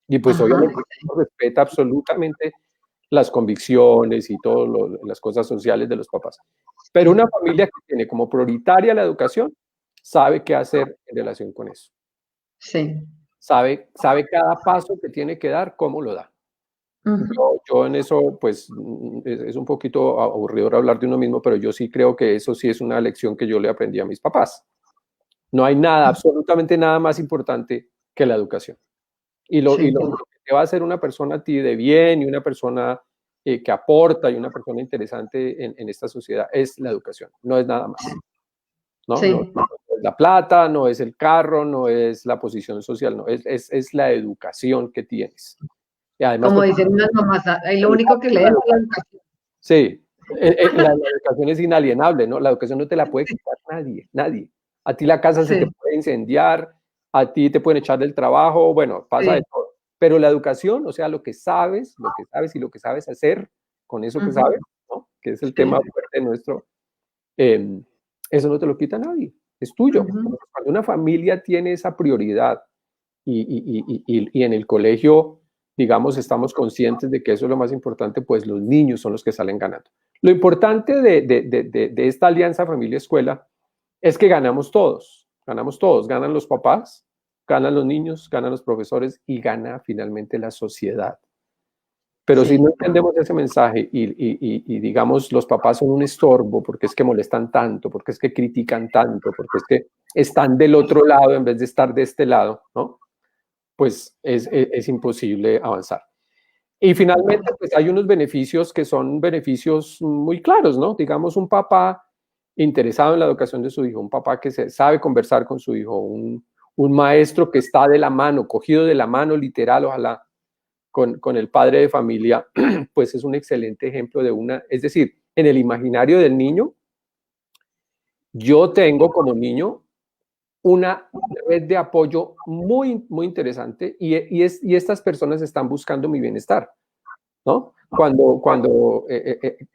Y pues obviamente respeta absolutamente las convicciones y todas las cosas sociales de los papás. Pero una familia que tiene como prioritaria la educación, sabe qué hacer en relación con eso. Sí. Sabe cada paso que tiene que dar, cómo lo da. Yo en eso, pues, es un poquito aburrido hablar de uno mismo, pero yo sí creo que eso sí es una lección que yo le aprendí a mis papás. No hay nada, absolutamente nada más importante que la educación. Y lo que te va a hacer una persona a ti de bien y una persona que aporta y una persona interesante en esta sociedad es la educación, no es nada más. ¿No? Sí. No es la plata, no es el carro, no es la posición social, no, es la educación que tienes. Y además, como dicen unas mamás, ahí lo único que leen es la educación. Sí, la educación es inalienable, ¿no? La educación no te la puede quitar nadie. A ti la casa se te puede incendiar, a ti te pueden echar del trabajo, bueno, pasa de todo. Pero la educación, o sea, lo que sabes y lo que sabes hacer con eso que sabes, ¿no? Que es el tema fuerte nuestro, eso no te lo quita nadie, es tuyo. Cuando una familia tiene esa prioridad y en el colegio, digamos, estamos conscientes de que eso es lo más importante, pues los niños son los que salen ganando. Lo importante de esta alianza familia-escuela es que ganamos todos, ganan los papás, ganan los niños, ganan los profesores y gana finalmente la sociedad. Pero si no entendemos ese mensaje y digamos los papás son un estorbo porque es que molestan tanto, porque es que critican tanto, porque es que están del otro lado en vez de estar de este lado, ¿no? Pues es imposible avanzar. Y finalmente, pues hay unos beneficios que son beneficios muy claros, ¿no? Digamos, un papá interesado en la educación de su hijo, un papá que sabe conversar con su hijo, un maestro que está de la mano, cogido de la mano literal, ojalá, con el padre de familia, pues es un excelente ejemplo es decir, en el imaginario del niño, yo tengo como niño una red de apoyo muy, muy interesante y estas personas están buscando mi bienestar. ¿no?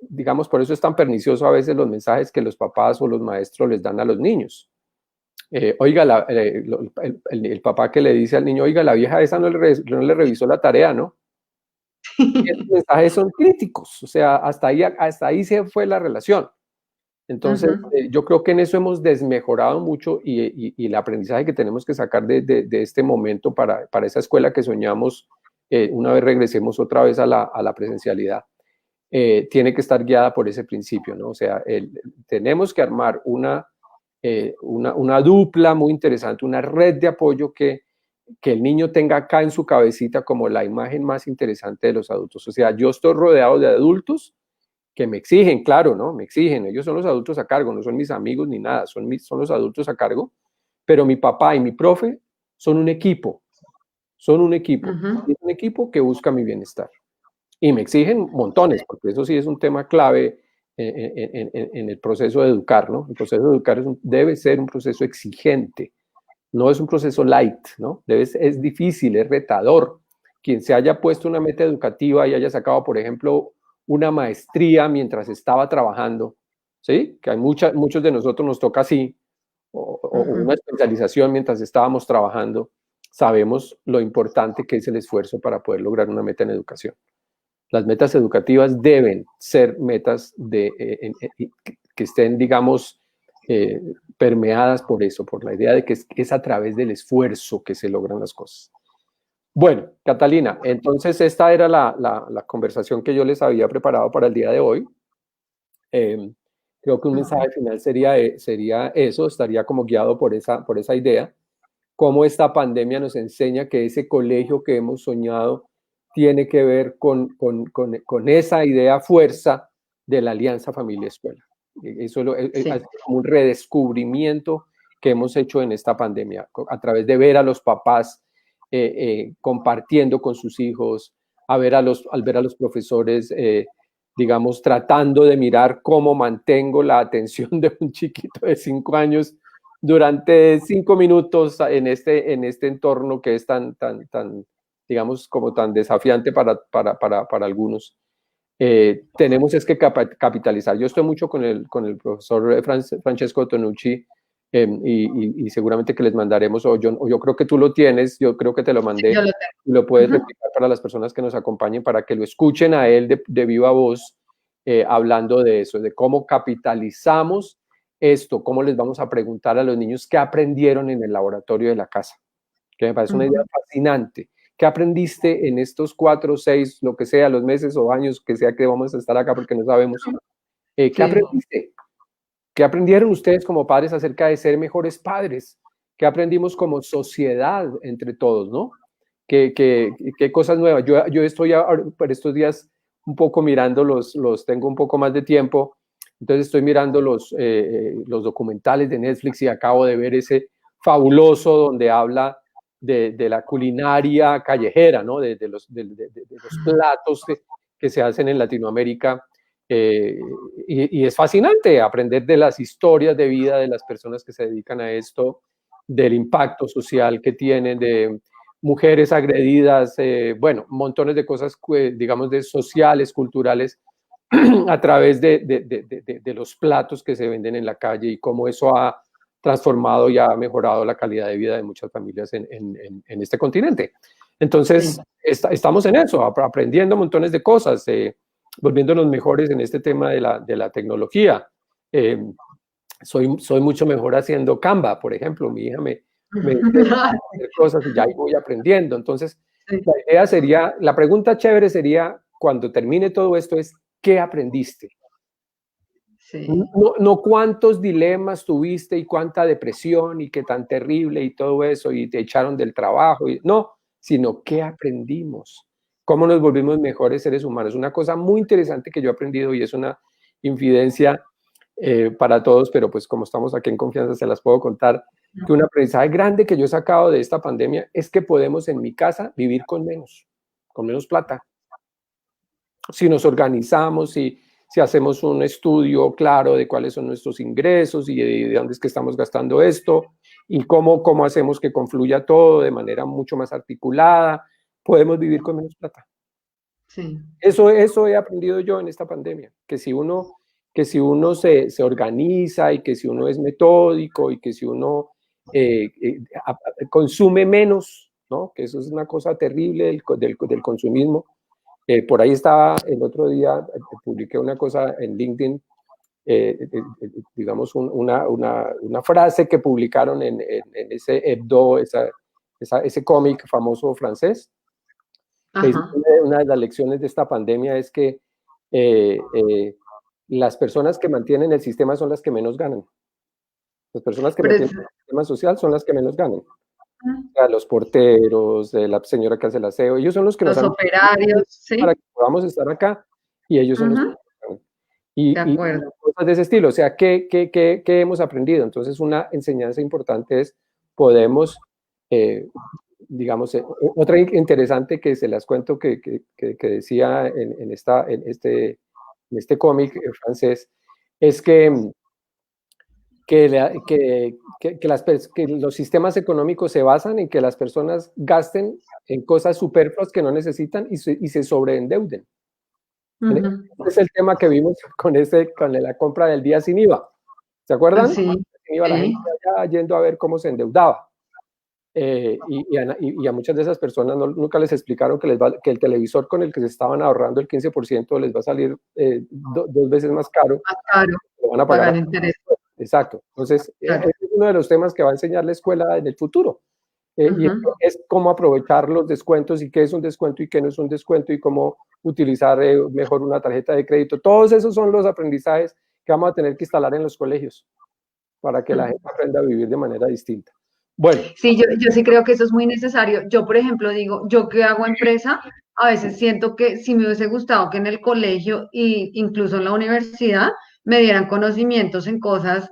Digamos, por eso es tan pernicioso a veces los mensajes que los papás o los maestros les dan a los niños. Oiga, el papá que le dice al niño, oiga, la vieja esa no le revisó la tarea, ¿no? Esos mensajes son críticos, o sea, hasta ahí se fue la relación. Entonces, yo creo que en eso hemos desmejorado mucho y el aprendizaje que tenemos que sacar de este momento para esa escuela que soñamos, una vez regresemos otra vez a la presencialidad, tiene que estar guiada por ese principio, ¿no? O sea, tenemos que armar una dupla muy interesante, una red de apoyo que el niño tenga acá en su cabecita como la imagen más interesante de los adultos. O sea, yo estoy rodeado de adultos que me exigen, claro, ¿no? Me exigen, ellos son los adultos a cargo, no son mis amigos ni nada, son los adultos a cargo, pero mi papá y mi profe son un equipo, es un equipo que busca mi bienestar. Y me exigen montones, porque eso sí es un tema clave en el proceso de educar, ¿no? El proceso de educar debe ser un proceso exigente, no es un proceso light, ¿no? Es difícil, es retador. Quien se haya puesto una meta educativa y haya sacado, por ejemplo, una maestría mientras estaba trabajando, ¿sí? Que hay muchos de nosotros nos toca así, o una especialización mientras estábamos trabajando, sabemos lo importante que es el esfuerzo para poder lograr una meta en educación. Las metas educativas deben ser metas que estén, digamos, permeadas por eso, por la idea de que es a través del esfuerzo que se logran las cosas. Bueno, Catalina, entonces esta era la conversación que yo les había preparado para el día de hoy. Creo que un mensaje final sería eso, estaría como guiado por esa idea, cómo esta pandemia nos enseña que ese colegio que hemos soñado tiene que ver con esa idea fuerza de la alianza familia-escuela. Eso es como un redescubrimiento que hemos hecho en esta pandemia, a través de ver a los papás compartiendo con sus hijos, al ver a los profesores, digamos, tratando de mirar cómo mantengo la atención de un chiquito de 5 años durante 5 minutos en este entorno que es tan, digamos, como tan desafiante para algunos. Tenemos es que capitalizar. Yo estoy mucho con el profesor Francesco Tonucci, y seguramente que les mandaremos, o yo creo que tú lo tienes, yo creo que te lo mandé, y lo puedes replicar para las personas que nos acompañen, para que lo escuchen a él de viva voz, hablando de eso, de cómo capitalizamos esto, cómo les vamos a preguntar a los niños qué aprendieron en el laboratorio de la casa, que me parece una idea fascinante. ¿Qué aprendiste en estos 4, 6, lo que sea, los meses o años que sea que vamos a estar acá porque no sabemos? ¿Qué aprendiste? ¿Qué aprendieron ustedes como padres acerca de ser mejores padres? ¿Qué aprendimos como sociedad entre todos, no? ¿Qué cosas nuevas? Yo estoy por estos días un poco mirando tengo un poco más de tiempo, entonces estoy mirando los documentales de Netflix y acabo de ver ese fabuloso donde habla de la culinaria callejera, ¿no? De los platos que se hacen en Latinoamérica. Y es fascinante aprender de las historias de vida de las personas que se dedican a esto, del impacto social que tienen, de mujeres agredidas, bueno, montones de cosas, digamos, de sociales, culturales, a través de los platos que se venden en la calle y cómo eso ha transformado y ha mejorado la calidad de vida de muchas familias en este continente. Entonces, estamos en eso, aprendiendo montones de cosas, volviéndonos mejores en este tema de la tecnología. Soy mucho mejor haciendo Canva, por ejemplo. Mi hija me hacer cosas y ya voy aprendiendo. Entonces, la idea sería, la pregunta chévere sería, cuando termine todo esto, es ¿qué aprendiste? No cuántos dilemas tuviste y cuánta depresión y qué tan terrible y todo eso y te echaron del trabajo. No, sino ¿qué aprendimos? ¿Cómo nos volvimos mejores seres humanos? Una cosa muy interesante que yo he aprendido y es una infidencia para todos, pero pues como estamos aquí en confianza se las puedo contar, que un aprendizaje grande que yo he sacado de esta pandemia es que podemos en mi casa vivir con menos plata. Si nos organizamos, si hacemos un estudio claro de cuáles son nuestros ingresos y de dónde es que estamos gastando esto y cómo hacemos que confluya todo de manera mucho más articulada, podemos vivir con menos plata. Sí. Eso he aprendido yo en esta pandemia, que si uno se organiza y que si uno es metódico y que si uno consume menos, ¿no? Que eso es una cosa terrible del consumismo. Por ahí estaba el otro día, publiqué una cosa en LinkedIn, digamos, una frase que publicaron en ese Hebdo, ese cómic famoso francés, que dice Ajá. que una de las lecciones de esta pandemia es que eh, eh, las personas que mantienen el sistema son las que menos ganan. Las personas que Pero mantienen el sistema social son las que menos ganan. O sea, los porteros, la señora que hace el aseo, ellos son los que nos los han operarios, para ¿sí? que podamos estar acá y ellos son los que Ujú, nos ganan. de Y acuerdo. cosas de ese estilo. O sea, ¿qué hemos aprendido? Entonces, una enseñanza importante es, podemos, digamos, otra interesante que se las cuento que decía en este cómic francés, es que los sistemas económicos se basan en que las personas gasten en cosas superfluas que no necesitan y se sobreendeuden. Este Ujú. es el tema que vimos con la compra del día sin IVA. ¿Se acuerdan? Sí, Sin IVA, la gente sí. allá yendo a ver cómo se endeudaba. Y a muchas de esas personas nunca les explicaron que el televisor con el que se estaban ahorrando el 15% les va a salir 2 veces más caro. Más caro, Lo van a pagar pagan interés. exacto. Entonces, Claro. ese es uno de los temas que va a enseñar la escuela en el futuro. Y Ujú. es cómo aprovechar los descuentos y qué es un descuento y qué no es un descuento y cómo utilizar mejor una tarjeta de crédito. Todos esos son los aprendizajes que vamos a tener que instalar en los colegios para que la gente aprenda a vivir de manera distinta. Bueno, Sí, yo sí creo que eso es muy necesario. Yo, por ejemplo, digo, yo que hago empresa, a veces siento que si me hubiese gustado que en el colegio e incluso en la universidad me dieran conocimientos en cosas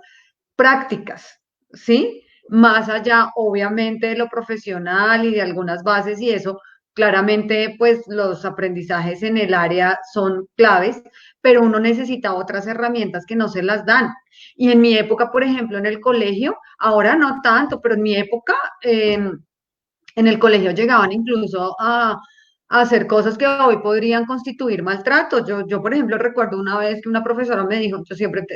prácticas, ¿sí? Más allá, obviamente, de lo profesional y de algunas bases y eso, claramente, pues los aprendizajes en el área son claves, pero uno necesita otras herramientas que no se las dan. Y en mi época, por ejemplo, en el colegio, ahora no tanto, pero en mi época, en el colegio llegaban incluso a hacer cosas que hoy podrían constituir maltrato. Yo, por ejemplo, recuerdo una vez que una profesora me dijo,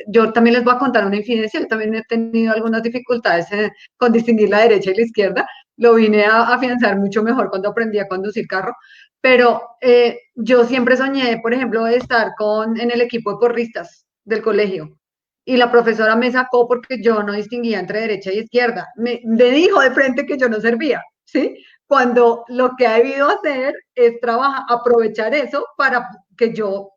yo también les voy a contar una infidencia, yo también he tenido algunas dificultades con distinguir la derecha y la izquierda, lo vine a afianzar mucho mejor cuando aprendí a conducir carro, pero yo siempre soñé, por ejemplo, de estar en el equipo de porristas del colegio. Y la profesora me sacó porque yo no distinguía entre derecha y izquierda. Me dijo de frente que yo no servía. ¿Sí? Cuando lo que ha debido hacer es aprovechar eso para que yo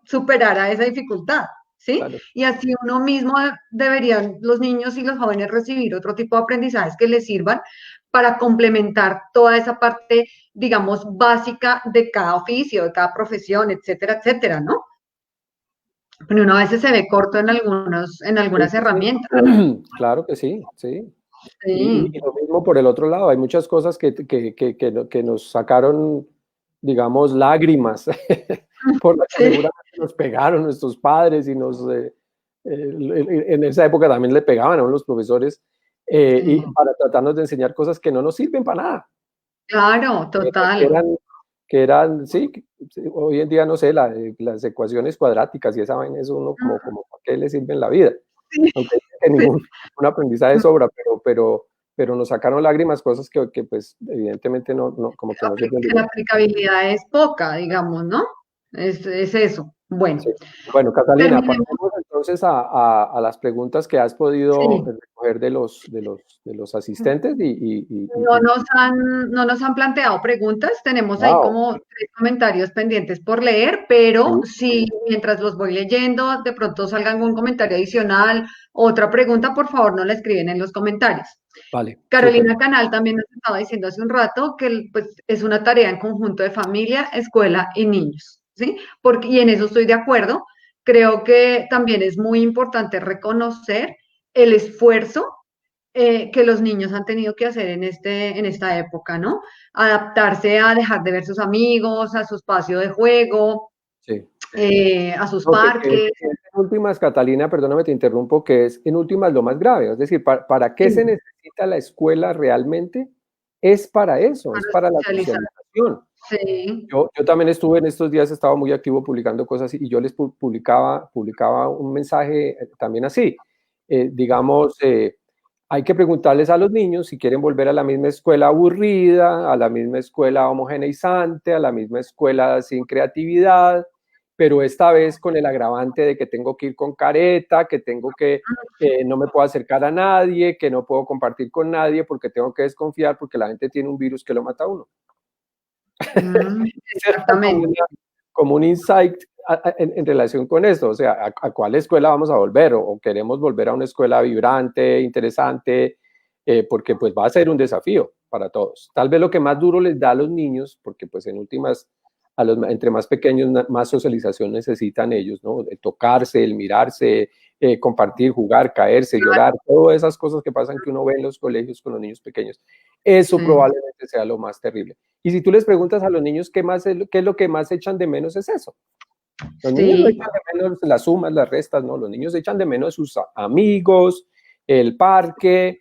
superara esa dificultad, ¿sí? claro. Y así uno mismo deberían los niños y los jóvenes recibir otro tipo de aprendizajes que les sirvan para complementar toda esa parte, digamos, básica de cada oficio, de cada profesión, etcétera, etcétera, ¿no? Pero uno a veces se ve corto en Sí, algunas sí, sí. herramientas. Claro que sí, sí. Y Sí. lo mismo por el otro lado, hay muchas cosas que nos sacaron, digamos, lágrimas, por las que Sí. seguramente nos pegaron nuestros padres y en esa época también le pegaban a los profesores, y Sí. para tratarnos de enseñar cosas que no nos sirven para nada, Claro, que total. eran, sí, hoy en día no sé, las ecuaciones cuadráticas y esa vaina, eso uno como ¿para qué le sirve en la vida? Sí, Aunque que sí. un aprendizaje sobra, pero nos sacaron lágrimas, cosas que pues evidentemente como que no sirven de La mucho. aplicabilidad es poca, digamos, ¿no? Es eso. Bueno, Sí. Bueno, Catalina, terminemos. pasemos entonces a las preguntas que has podido Sí, recoger de los asistentes no nos han planteado preguntas, tenemos ahí wow, como 3 comentarios pendientes por leer, pero sí, si mientras los voy leyendo, de pronto salga algún comentario adicional, otra pregunta, por favor, no la escriben en los comentarios. vale, súper, Carolina Canal también nos estaba diciendo hace un rato que pues, es una tarea en conjunto de familia, escuela y niños, ¿sí? Y en eso estoy de acuerdo. Creo que también es muy importante reconocer el esfuerzo que los niños han tenido que hacer en esta época, ¿no? Adaptarse a dejar de ver sus amigos, a su espacio de juego, sí. a sus No, parques. en últimas, Catalina, perdóname, te interrumpo, que es en últimas lo más grave. Es decir, ¿para qué se Sí, necesita la escuela realmente? Es para eso, es para para la socializar. socialización. Sí. Yo también estuve en estos días, estaba muy activo publicando cosas y yo les publicaba un mensaje también así. Digamos, hay que preguntarles a los niños si quieren volver a la misma escuela aburrida, a la misma escuela homogeneizante, a la misma escuela sin creatividad, pero esta vez con el agravante de que tengo que ir con careta, que tengo que, no me puedo acercar a nadie, que no puedo compartir con nadie porque tengo que desconfiar porque la gente tiene un virus que lo mata a uno. Como, Exactamente. como un insight en relación con esto, o sea, a cuál escuela vamos a volver o queremos volver a una escuela vibrante, interesante, porque pues va a ser un desafío para todos. Tal vez lo que más duro les da a los niños, porque pues en últimas, entre más pequeños, más socialización necesitan ellos, ¿no? El tocarse, el mirarse, compartir, jugar, caerse, llorar, todas esas cosas que pasan que uno ve en los colegios con los niños pequeños. Eso Sí. probablemente sea lo más terrible. Y si tú les preguntas a los niños qué es lo que más echan de menos, es eso. Los niños no Sí. echan de menos las sumas, las restas, no. Los niños echan de menos sus amigos, el parque,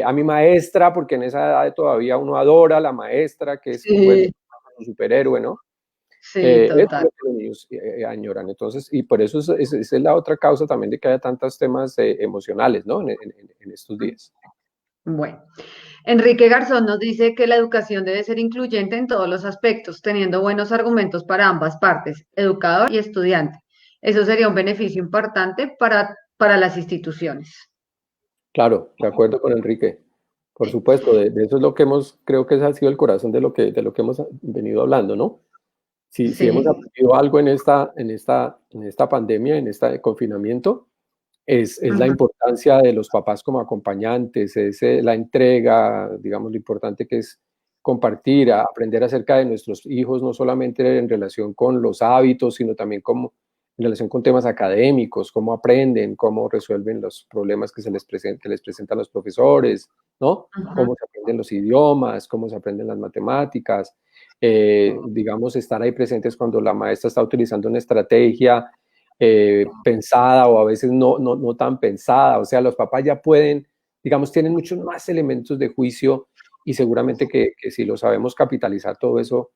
a mi maestra, porque en esa edad todavía uno adora a la maestra, que es, bueno, Sí. un superhéroe, ¿no? Sí, Eso es total. lo que los niños añoran. Entonces, y por eso esa es la otra causa también de que haya tantos temas emocionales, ¿no? En estos días. Bueno. Enrique Garzón nos dice que la educación debe ser incluyente en todos los aspectos, teniendo buenos argumentos para ambas partes, educador y estudiante. Eso sería un beneficio importante para las instituciones. Claro, de acuerdo con Enrique. Por Sí. supuesto, de eso es lo que creo que ese ha sido el corazón de lo que hemos venido hablando, ¿no? Si hemos Sí. aprendido algo en esta pandemia, en este confinamiento, es la Ujú. importancia de los papás como acompañantes, es la entrega, digamos, lo importante que es compartir, aprender acerca de nuestros hijos, no solamente en relación con los hábitos, sino también como en relación con temas académicos, cómo aprenden, cómo resuelven los problemas que les presentan los profesores, ¿no? Ujú. Cómo se aprenden los idiomas, cómo se aprenden las matemáticas, digamos, estar ahí presentes cuando la maestra está utilizando una estrategia pensada o a veces no tan pensada. O sea, los papás ya pueden, digamos, tienen muchos más elementos de juicio y seguramente que si lo sabemos capitalizar todo eso,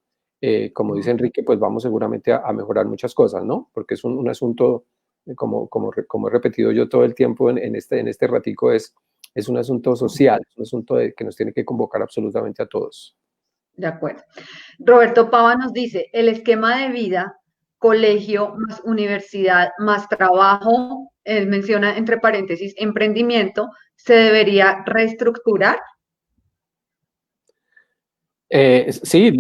como dice Enrique, pues vamos seguramente a mejorar muchas cosas, ¿no? Porque es un asunto, como he repetido yo todo el tiempo en este ratico, es un asunto social, es un asunto que nos tiene que convocar absolutamente a todos. De acuerdo. Roberto Pava nos dice, el esquema de vida, colegio más universidad más trabajo, él menciona entre paréntesis emprendimiento, se debería reestructurar. Sí,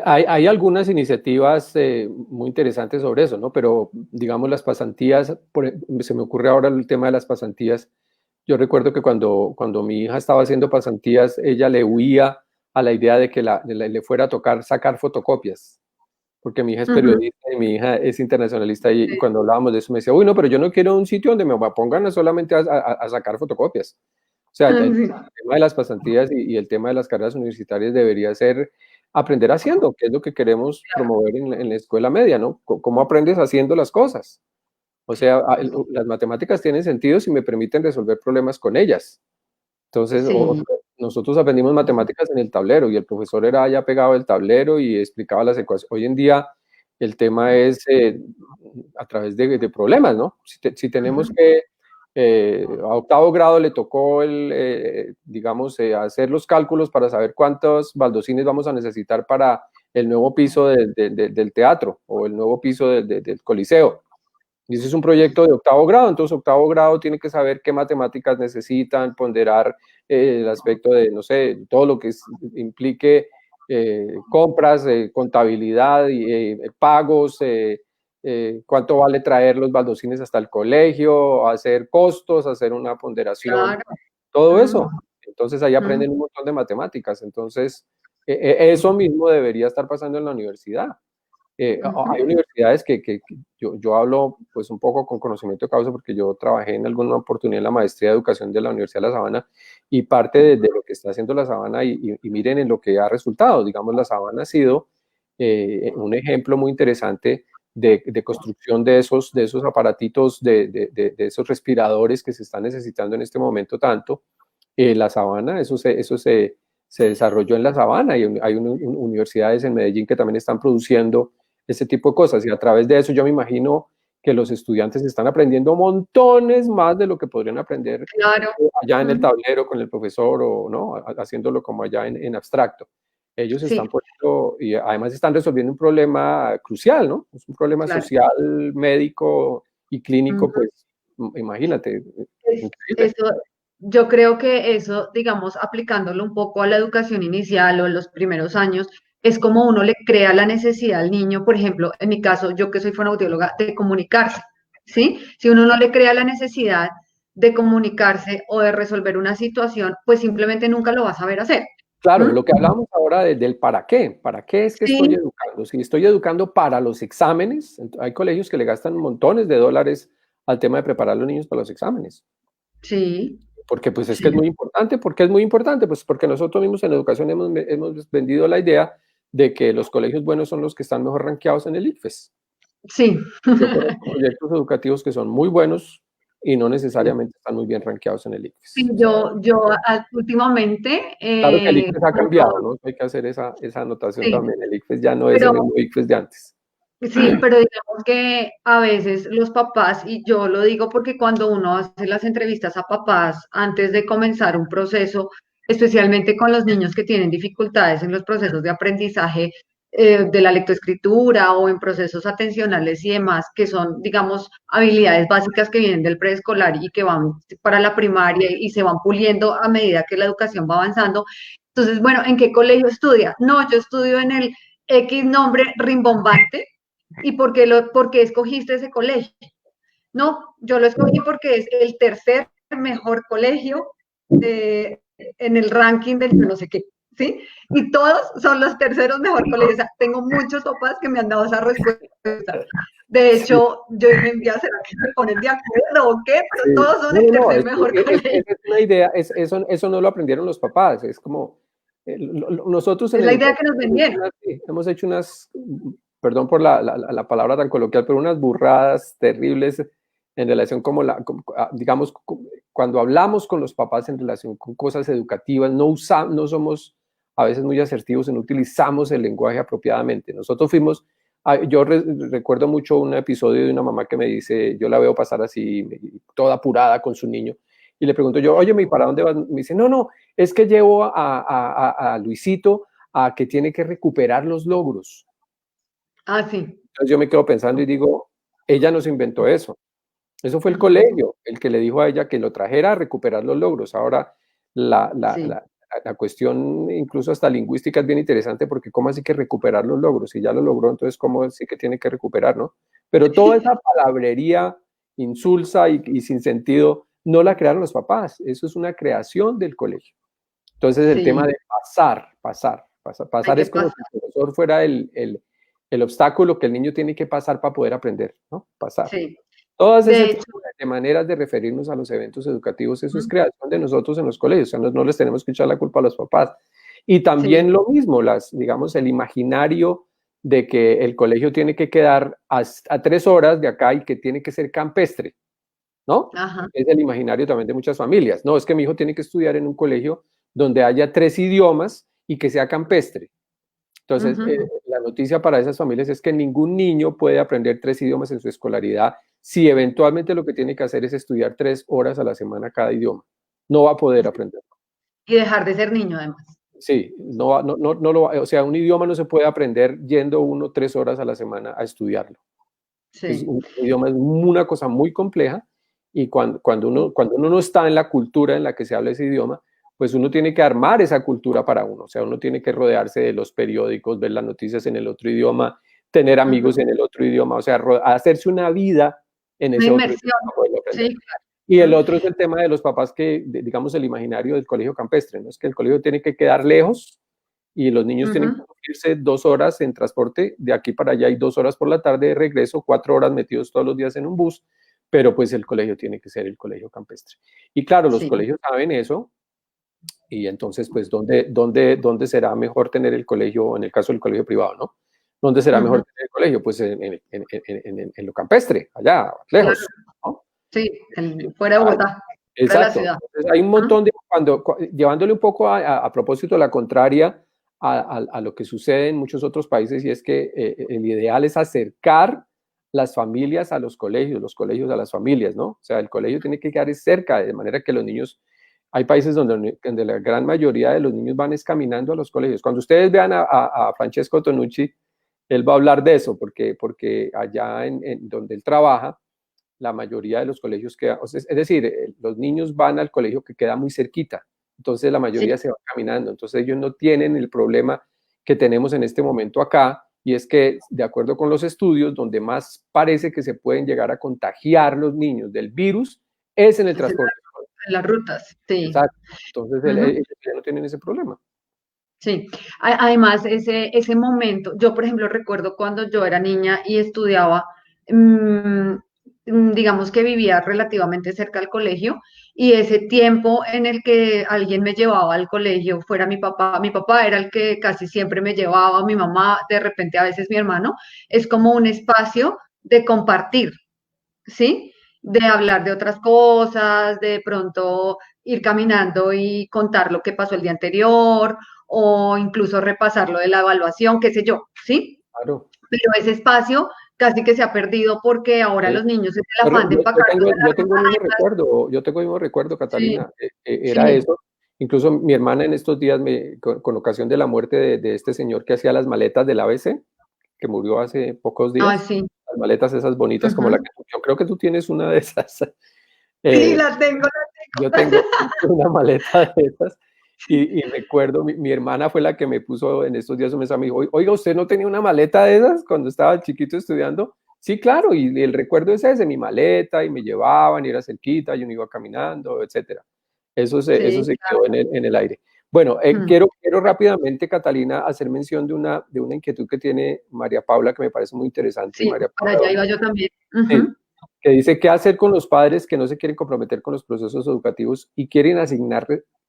hay algunas iniciativas muy interesantes sobre eso, ¿no? Pero digamos las pasantías, se me ocurre ahora el tema de las pasantías. Yo recuerdo que cuando mi hija estaba haciendo pasantías, ella le huía a la idea de que le fuera a tocar sacar fotocopias, porque mi hija es Ujú. periodista y mi hija es internacionalista y cuando hablábamos de eso me decía, uy, no, pero yo no quiero un sitio donde me pongan solamente a sacar fotocopias. O sea, el Sí, tema de las pasantías y el tema de las carreras universitarias debería ser aprender haciendo, que es lo que queremos promover en la escuela media, ¿no? ¿Cómo aprendes haciendo las cosas? O sea, las matemáticas tienen sentido si me permiten resolver problemas con ellas. Entonces, sí, nosotros aprendimos matemáticas en el tablero y el profesor era allá pegado al tablero y explicaba las ecuaciones. Hoy en día el tema es a través de problemas, ¿no? Si tenemos que, a octavo grado le tocó digamos, hacer los cálculos para saber cuántos baldocines vamos a necesitar para el nuevo piso del teatro o el nuevo piso del coliseo. Y ese es un proyecto de octavo grado, entonces octavo grado tiene que saber qué matemáticas necesitan, ponderar el aspecto de, no sé, todo lo que implique compras, contabilidad, pagos, cuánto vale traer los baldocines hasta el colegio, hacer costos, hacer una ponderación, claro. todo Ujú, eso. Entonces ahí ujú, aprenden un montón de matemáticas. Entonces, eso mismo debería estar pasando en la universidad. Hay ujú. universidades que yo hablo pues un poco con conocimiento de causa porque yo trabajé en alguna oportunidad en la maestría de educación de la Universidad de La Sabana y parte de lo que está haciendo La Sabana y miren en lo que ha resultado, digamos, La Sabana ha sido un ejemplo muy interesante de construcción de esos aparatitos, de esos respiradores que se están necesitando en este momento tanto. La Sabana, eso se desarrolló en la sabana, y hay universidades en Medellín que también están produciendo ese tipo de cosas, y a través de eso yo me imagino que los estudiantes están aprendiendo montones más de lo que podrían aprender Claro. allá en el tablero con el profesor, o no, haciéndolo como allá en abstracto. Ellos Sí, están poniendo, y además están resolviendo un problema crucial, ¿no? Es un problema claro. social, médico y clínico, Ujú. pues imagínate, increíble. Eso, yo creo que eso, digamos, aplicándolo un poco a la educación inicial o en los primeros años, es como uno le crea la necesidad al niño, por ejemplo, en mi caso, yo que soy fonoaudióloga, de comunicarse, ¿sí? Si uno no le crea la necesidad de comunicarse o de resolver una situación, pues simplemente nunca lo va a saber hacer. Claro, ¿Mm? lo que hablábamos ahora del para qué es que estoy Sí, educando. Si estoy educando para los exámenes, hay colegios que le gastan montones de dólares al tema de preparar a los niños para los exámenes. sí, Porque pues es que es sí, muy importante. ¿Por qué es muy importante? Pues porque nosotros mismos en educación hemos vendido la idea de que los colegios buenos son los que están mejor rankeados en el ICFES. sí. Yo conozco proyectos educativos que son muy buenos y no necesariamente están muy bien rankeados en el Sí, ICFES. últimamente, Claro que el ICFES ha cambiado, ¿no? Hay que hacer esa anotación sí, también. El ICFES ya no es el pero mismo ICFES de antes. sí, pero digamos que a veces los papás, y yo lo digo porque cuando uno hace las entrevistas a papás antes de comenzar un proceso, especialmente con los niños que tienen dificultades en los procesos de aprendizaje de la lectoescritura o en procesos atencionales y demás, que son, digamos, habilidades básicas que vienen del preescolar y que van para la primaria y se van puliendo a medida que la educación va avanzando. Entonces, bueno, ¿en qué colegio estudia? No, yo estudio en el X nombre rimbombante. ¿Y por qué escogiste ese colegio? No, yo lo escogí porque es el tercer mejor colegio en el ranking del no sé qué, ¿sí? Y todos son los terceros mejor colegios. O sea, tengo muchos papás que me han dado esa respuesta. De Sí, hecho, yo dije, ¿será que se ponen de acuerdo o qué? Pero sí. todos son No, el no, no, tercer mejor colegio. es una idea, eso no lo aprendieron los papás, es como, nosotros en Es la idea educación que nos vendieron. hemos hecho unas, perdón por la palabra tan coloquial, pero unas burradas terribles en relación como digamos, cuando hablamos con los papás en relación con cosas educativas, no somos a veces muy asertivos, no utilizamos el lenguaje apropiadamente. Nosotros fuimos, yo recuerdo mucho un episodio de una mamá que me dice, yo la veo pasar así, toda apurada con su niño, y le pregunto yo, oye, ¿y para dónde vas? Me dice, no, no, es que llevo a Luisito a que tiene que recuperar los logros. Ah, sí. Entonces yo me quedo pensando y digo, ella nos inventó eso. Eso fue el Ujú, colegio el que le dijo a ella que lo trajera a recuperar los logros. Ahora, la, la, sí. la, la cuestión incluso hasta lingüística es bien interesante, porque ¿cómo así que recuperar los logros? Si ya lo logró, entonces ¿cómo sí que tiene que recuperar, no? Pero toda esa palabrería insulsa y sin sentido no la crearon los papás. Eso es una creación del colegio. Entonces el tema Sí, de hay pasar que es como pasar. si el profesor fuera el obstáculo que el niño tiene que pasar para poder aprender, ¿no? Pasar. Sí. Todas De ese hecho, tipo de maneras de referirnos a los eventos educativos, eso es creación de nosotros en los colegios, o sea, no les tenemos que echar la culpa a los papás. Y sí. también lo mismo, digamos, el imaginario de que el colegio tiene que quedar a 3 horas de acá y que tiene que ser campestre, ¿no? Ajá. Es el imaginario también de muchas familias. No, es que mi hijo tiene que estudiar en un colegio donde haya 3 idiomas y que sea campestre. Entonces, Ujú. la noticia para esas familias es que ningún niño puede aprender 3 idiomas en su escolaridad si eventualmente lo que tiene que hacer es estudiar 3 horas a la semana cada idioma. No va a poder aprender. Y dejar de ser niño, además. Sí, no lo va, o sea, un idioma no se puede aprender yendo 1 o 3 horas a la semana a estudiarlo. Sí. Un idioma es una cosa muy compleja, y cuando uno no está en la cultura en la que se habla ese idioma, pues uno tiene que armar esa cultura para uno. O sea, uno tiene que rodearse de los periódicos, ver las noticias en el otro idioma, tener amigos Ujú. en el otro idioma, o sea, hacerse una vida en Una ese otro idioma inmersión. para poderlo aprender. Sí, Y el claro. otro es el tema de los papás que, digamos, el imaginario del colegio campestre, ¿no? Es que el colegio tiene que quedar lejos y los niños tienen que Ujú. irse 2 horas en transporte de aquí para allá y 2 horas por la tarde de regreso, 4 horas metidos todos los días en un bus, pero pues el colegio tiene que ser el colegio campestre. Y claro, los Sí. colegios saben eso, y entonces, pues, ¿dónde será mejor tener el colegio, en el caso del colegio privado, ¿no? ¿Dónde será mejor Ujú. tener el colegio? Pues en lo campestre, allá, Claro. lejos, ¿no? Sí, fuera de Bogotá, fuera de la Exacto. ciudad. Entonces, hay un Ujú. montón de llevándole un poco a propósito de la contraria a lo que sucede en muchos otros países, y es que el ideal es acercar las familias a los colegios a las familias, ¿no? O sea, el colegio tiene que quedar cerca, de manera que los niños, hay países donde la gran mayoría de los niños van caminando a los colegios. Cuando ustedes vean a Francesco Tonucci, él va a hablar de eso, porque allá en donde él trabaja, la mayoría de los colegios quedan, es decir, los niños van al colegio que queda muy cerquita, entonces la mayoría Sí. se va caminando, entonces ellos no tienen el problema que tenemos en este momento acá, y es que de acuerdo con los estudios, donde más parece que se pueden llegar a contagiar los niños del virus es en el Es transporte. en las rutas, sí. Exacto, entonces Ujú. ellos ya no tienen ese problema. Sí, además ese momento, yo por ejemplo recuerdo cuando yo era niña y estudiaba, mm, digamos que vivía relativamente cerca al colegio y ese tiempo en el que alguien me llevaba al colegio, fuera mi papá era el que casi siempre me llevaba, mi mamá, de repente a veces mi hermano, es como un espacio de compartir, ¿sí? De hablar de otras cosas, de pronto ir caminando y contar lo que pasó el día anterior o incluso repasar lo de la evaluación, qué sé yo, ¿sí? Claro. Pero ese espacio casi que se ha perdido porque ahora Sí. los niños es el Pero afán de empacar todo en yo las tengo el mismo maletas. recuerdo, yo tengo el mismo recuerdo, Sí, Catalina, era sí, eso. Incluso mi hermana en estos días, con ocasión de la muerte de este señor que hacía las maletas del ABC, que murió hace pocos ah, días, sí. las maletas esas bonitas como la Ujú. que yo creo que tú tienes una de esas. Sí, Eh, la tengo, yo la tengo. tengo una maleta de esas y recuerdo, mi hermana fue la que me puso en estos días un mensaje, me dijo, oiga, ¿usted no tenía una maleta de esas cuando estaba chiquito estudiando? Sí, claro, y el recuerdo es ese, mi maleta, y me llevaban, y era cerquita, yo no iba caminando, etcétera. Eso Sí, se claro. quedó en el aire. Bueno, Mm. quiero rápidamente, Catalina, hacer mención de una inquietud que tiene María Paula, que me parece muy interesante. Sí, María para Paula, allá iba yo también. sí, Ujú. que dice qué hacer con los padres que no se quieren comprometer con los procesos educativos y quieren asignar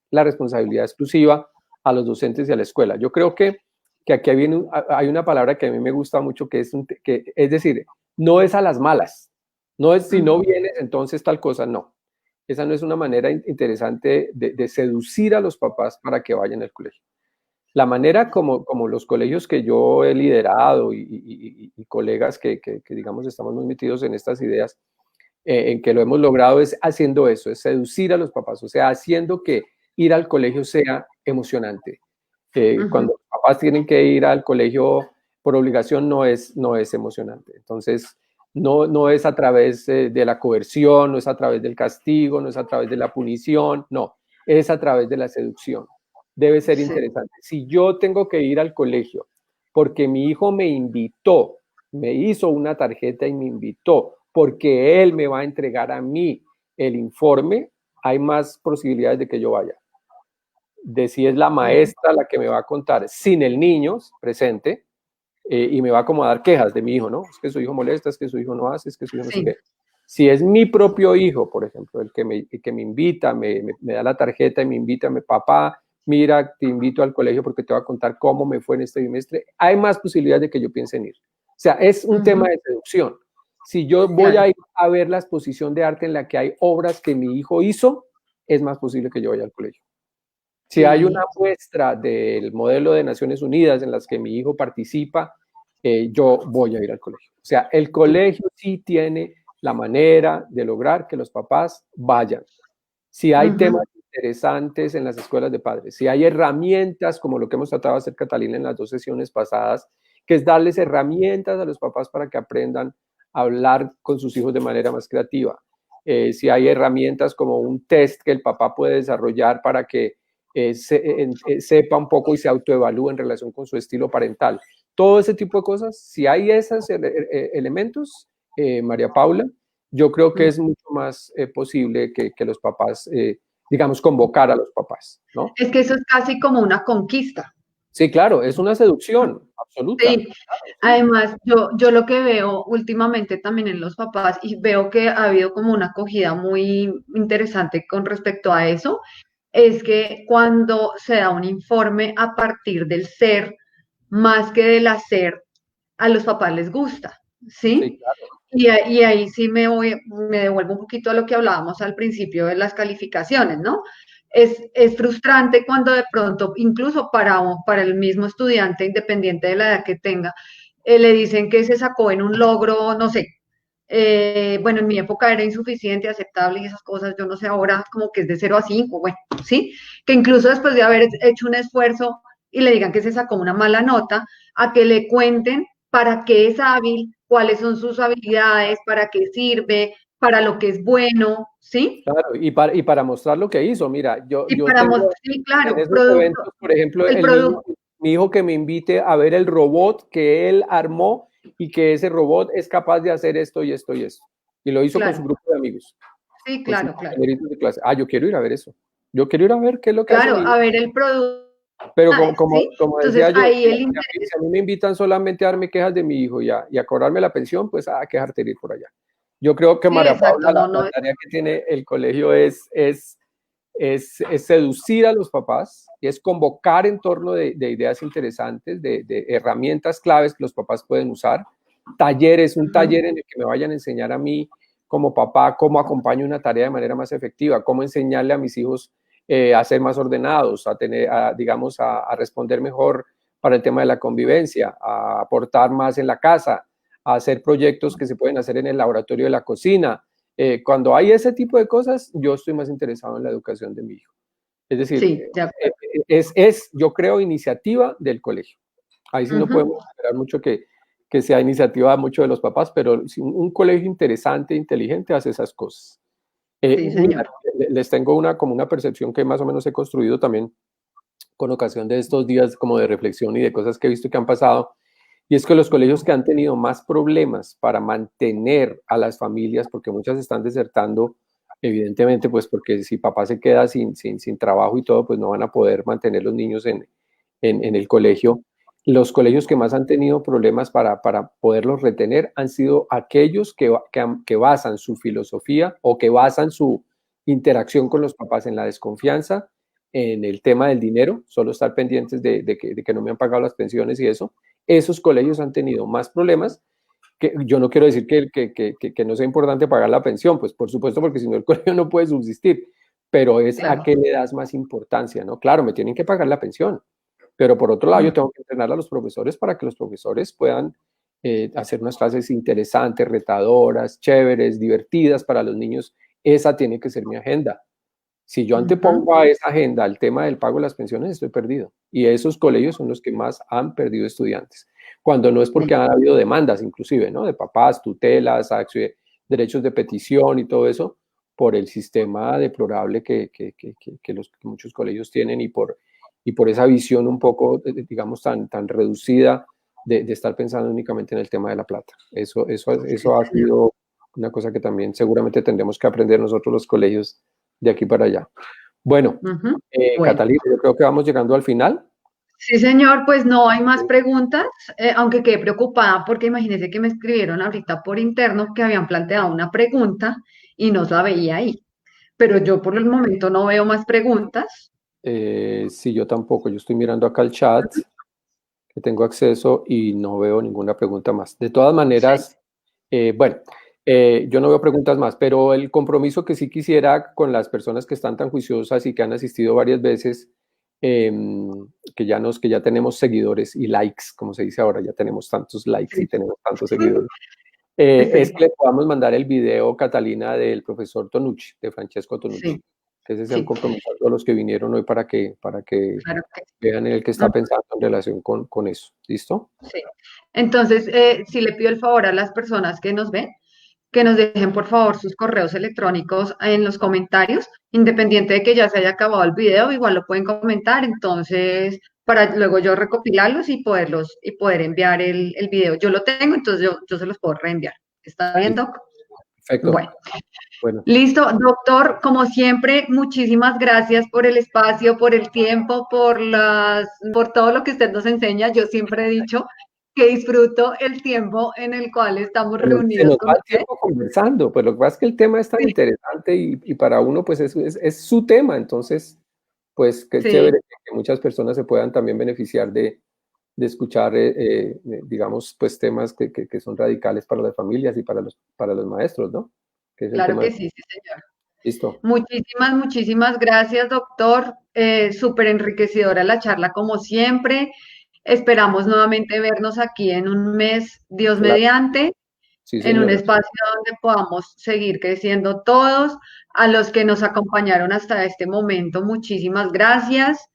la responsabilidad exclusiva a los docentes y a la escuela. Yo creo que aquí hay una palabra que a mí me gusta mucho, que es decir, no es a las malas, no es si no Ujú. vienes, entonces tal cosa, no. Esa no es una manera interesante de seducir a los papás para que vayan al colegio. La manera como los colegios que yo he liderado y colegas que, digamos, estamos muy metidos en estas ideas, en que lo hemos logrado es haciendo eso, es seducir a los papás, o sea, haciendo que ir al colegio sea emocionante. Ujú. Cuando los papás tienen que ir al colegio por obligación no es emocionante. Entonces, no es a través de la coerción, no es a través del castigo, no es a través de la punición, no, es a través de la seducción. Debe ser Sí. interesante. Si yo tengo que ir al colegio porque mi hijo me invitó, me hizo una tarjeta y me invitó, porque él me va a entregar a mí el informe, hay más posibilidades de que yo vaya. De si es la Sí. maestra la que me va a contar sin el niño presente, y me va a acomodar quejas de mi hijo, ¿no? Es que su hijo molesta, es que su hijo no hace, es que su hijo no sé Sí. qué. Si es mi propio hijo, por ejemplo, el que me invita, me da la tarjeta y me invita, papá, mira, te invito al colegio porque te voy a contar cómo me fue en este bimestre, hay más posibilidades de que yo piense en ir. O sea, es un tema Ujú. de seducción. Si yo voy Claro. a ir a ver la exposición de arte en la que hay obras que mi hijo hizo, es más posible que yo vaya al colegio. Si hay una Sí. muestra del modelo de Naciones Unidas en las que mi hijo participa, yo voy a ir al colegio. O sea, el Sí. colegio sí tiene la manera de lograr que los papás vayan. Si hay Ujú. temas interesantes en las escuelas de padres, si hay herramientas como lo que hemos tratado de hacer, Catalina, en las dos sesiones pasadas, que es darles herramientas a los papás para que aprendan a hablar con sus hijos de manera más creativa. Si hay herramientas como un test que el papá puede desarrollar para que sepa un poco y se autoevalúe en relación con su estilo parental. Todo ese tipo de cosas, si hay esos elementos, María Paula, yo creo que Mm. es mucho más posible que los papás, digamos, convocar a los papás, ¿no? Es que eso es casi como una conquista. Sí, claro, es una seducción absoluta. Sí, Claro, sí. además yo lo que veo últimamente también en los papás y veo que ha habido como una acogida muy interesante con respecto a eso, es que cuando se da un informe a partir del ser más que del hacer, a los papás les gusta, Sí, ¿sí? claro. Y ahí sí me devuelvo un poquito a lo que hablábamos al principio de las calificaciones, ¿no? es frustrante cuando de pronto, incluso para el mismo estudiante, independiente de la edad que tenga, le dicen que se sacó en un logro, no sé, bueno, en mi época era insuficiente, aceptable y esas cosas, yo no sé ahora como que es de 0 a 5, bueno, ¿sí? Que incluso después de haber hecho un esfuerzo y le digan que se sacó una mala nota, a que le cuenten para qué es hábil, cuáles son sus habilidades, para qué sirve, para lo que es bueno, ¿sí? Claro, y para mostrar lo que hizo, mira, Y yo para tengo mostrar, sí, en claro, esos eventos, por ejemplo, el el niño, producto, mi hijo que me invite a ver el robot que él armó y que ese robot es capaz de hacer esto y esto y esto. Y lo hizo con su claro, grupo de amigos, sí, con sus claro, claro. compañeritos de clase. Ah, yo quiero ir a ver eso. Yo quiero ir a ver qué es lo que hace Claro, mi hijo. a ver el producto, Pero como, ¿sí? como Entonces decía yo, ahí si el si interés, a mí me invitan solamente a darme quejas de mi hijo y a cobrarme la pensión, pues a quejarte ir por allá. Yo creo que sí, María exacto, Paula, no, la no, tarea que tiene el colegio es seducir a los papás, es convocar en torno de ideas interesantes, de herramientas claves que los papás pueden usar, talleres, un taller en el que me vayan a enseñar a mí como papá cómo acompaño una tarea de manera más efectiva, cómo enseñarle a mis hijos a ser más ordenados, digamos, a responder mejor para el tema de la convivencia, a aportar más en la casa, a hacer proyectos que se pueden hacer en el laboratorio de la cocina, cuando hay ese tipo de cosas, yo estoy más interesado en la educación de mi hijo. Es decir, sí, de acuerdo. yo creo, iniciativa del colegio. Ahí sí no Ujú, podemos esperar mucho que sea iniciativa de muchos de los papás, pero si un colegio interesante, inteligente, hace esas cosas. sí, Mira, señor. les tengo como una percepción que más o menos he construido también con ocasión de estos días como de reflexión y de cosas que he visto que han pasado. Y es que los colegios que han tenido más problemas para mantener a las familias, porque muchas están desertando, evidentemente, pues porque si papá se queda sin trabajo y todo, pues no van a poder mantener los niños en el colegio. Los colegios que más han tenido problemas para poderlos retener han sido aquellos que basan su filosofía o que basan su interacción con los papás en la desconfianza, en el tema del dinero, solo estar pendientes de que no me han pagado las pensiones y eso. Esos colegios han tenido más problemas. Que yo no quiero decir que no sea importante pagar la pensión, pues por supuesto, porque si no el colegio no puede subsistir, pero es a Claro. qué le das más importancia, ¿no? Claro, me tienen que pagar la pensión, pero por otro lado yo Mm, tengo que entrenar a los profesores para que los profesores puedan hacer unas clases interesantes, retadoras, chéveres, divertidas para los niños. Esa tiene que ser mi agenda. Si yo ujú, antepongo a esa agenda al tema del pago de las pensiones, estoy perdido. Y esos colegios son los que más han perdido estudiantes. Cuando no es porque sí, han habido demandas, inclusive, ¿no? De papás, tutelas, derechos de petición y todo eso, por el sistema deplorable que muchos colegios tienen y por esa visión un poco, digamos, tan reducida de estar pensando únicamente en el tema de la plata. sí, Eso ha señor. sido una cosa que también seguramente tendremos que aprender nosotros los colegios de aquí para allá. Bueno, Ujú. Bueno. Catalina, yo creo que vamos llegando al final. Sí, señor, pues no hay más preguntas, aunque quedé preocupada porque imagínese que me escribieron ahorita por interno que habían planteado una pregunta y no la veía ahí. Pero yo por el momento no veo más preguntas. Sí, yo tampoco, yo estoy mirando acá el chat, que tengo acceso y no veo ninguna pregunta más. De todas Sí, maneras, bueno, yo no veo preguntas más, pero el compromiso que sí quisiera con las personas que están tan juiciosas y que han asistido varias veces, eh, que ya tenemos seguidores y likes, como se dice ahora, ya tenemos tantos likes y sí, tenemos tantos seguidores. Es sí, que le podamos mandar el video, Catalina, del profesor Tonucci, de Francesco Tonucci. sí, Que ese sea un sí, compromiso a todos los que vinieron hoy para que claro que vean en el que sí. está pensando en relación con eso. ¿Listo? Sí. Entonces, sí le pido el favor a las personas que nos ven, que nos dejen por favor sus correos electrónicos en los comentarios, independiente de que ya se haya acabado el video, igual lo pueden comentar, entonces, para luego yo recopilarlos y poder enviar el video. Yo lo tengo, entonces yo se los puedo reenviar. ¿Está bien, Listo. Doc? Perfecto. Bueno, Bueno, listo, doctor, como siempre, muchísimas gracias por el espacio, por el tiempo, por todo lo que usted nos enseña. Yo siempre he dicho que disfruto el tiempo en el cual estamos se reunidos nos con va el usted. tiempo conversando, pues lo que pasa es que el tema es tan Sí, interesante y para uno, pues es su tema, entonces, pues qué sí, chévere que muchas personas se puedan también beneficiar de escuchar, digamos, pues temas que son radicales para las familias y para los maestros, ¿no? Que es el claro tema. que sí, sí, señor. Listo. Muchísimas gracias, doctor. Súper enriquecedora la charla, como siempre. Esperamos nuevamente vernos aquí en un mes, Dios Claro. mediante, Sí, en un señora. espacio donde podamos seguir creciendo todos. A los que nos acompañaron hasta este momento, muchísimas gracias.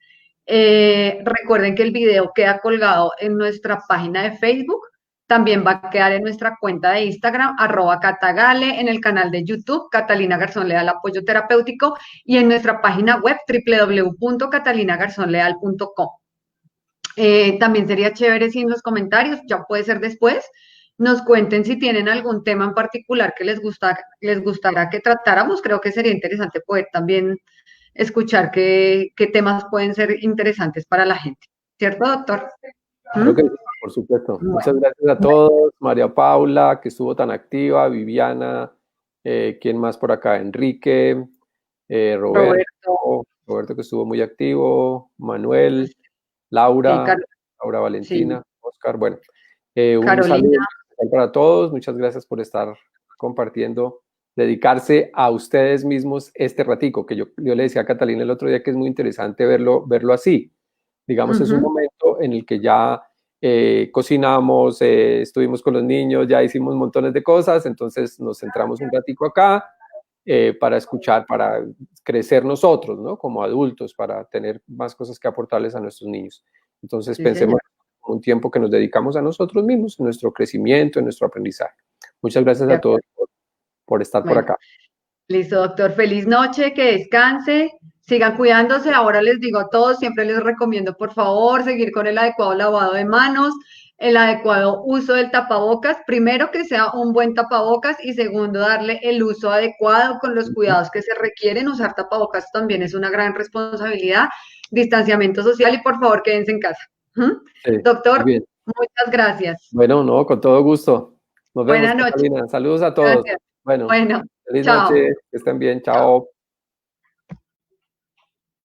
Recuerden que el video queda colgado en nuestra página de Facebook. También va a quedar en nuestra cuenta de Instagram, @Catagale, en el canal de YouTube, Catalina Garzón Leal Apoyo Terapéutico, y en nuestra página web, www.catalinagarzonleal.com. También sería chévere si en los comentarios, ya puede ser después, nos cuenten si tienen algún tema en particular que les gustará que tratáramos. Creo que sería interesante poder también escuchar qué temas pueden ser interesantes para la gente. ¿Cierto, doctor? Claro que ¿Mm? sí, por supuesto. Muchas Bueno, gracias a todos. María Paula, que estuvo tan activa, Viviana, ¿quién más por acá? Enrique, Roberto, Roberto que estuvo muy activo, Manuel, sí, Laura, Laura sí, Valentina, Oscar. Bueno, un saludo Carolina, especial para todos. Muchas gracias por estar compartiendo, dedicarse a ustedes mismos este ratico, que yo le decía a Catalina el otro día que es muy interesante verlo así. Digamos, es un ujú, momento en el que ya cocinamos, estuvimos con los niños, ya hicimos montones de cosas, entonces nos centramos un ratico acá para escuchar, para crecer nosotros, ¿no? Como adultos, para tener más cosas que aportarles a nuestros niños. Entonces sí, pensemos señor. en un tiempo que nos dedicamos a nosotros mismos, en nuestro crecimiento, en nuestro aprendizaje. Muchas gracias De a todos acuerdo. por estar por Bueno, acá. listo, doctor. Feliz noche, que descanse, sigan cuidándose. Ahora les digo a todos, siempre les recomiendo, por favor, seguir con el adecuado lavado de manos, el adecuado uso del tapabocas. Primero, que sea un buen tapabocas, y segundo, darle el uso adecuado con los cuidados que se requieren. Usar tapabocas también es una gran responsabilidad. Distanciamiento social, y por favor, quédense en casa. ¿Mm? Sí, muy Doctor, bien. muchas gracias. Bueno, no, con todo gusto. Nos vemos, Buenas noches. Catalina. Saludos a todos. Gracias. Bueno, Bueno, feliz noche, chao. que estén bien, Chao. chao.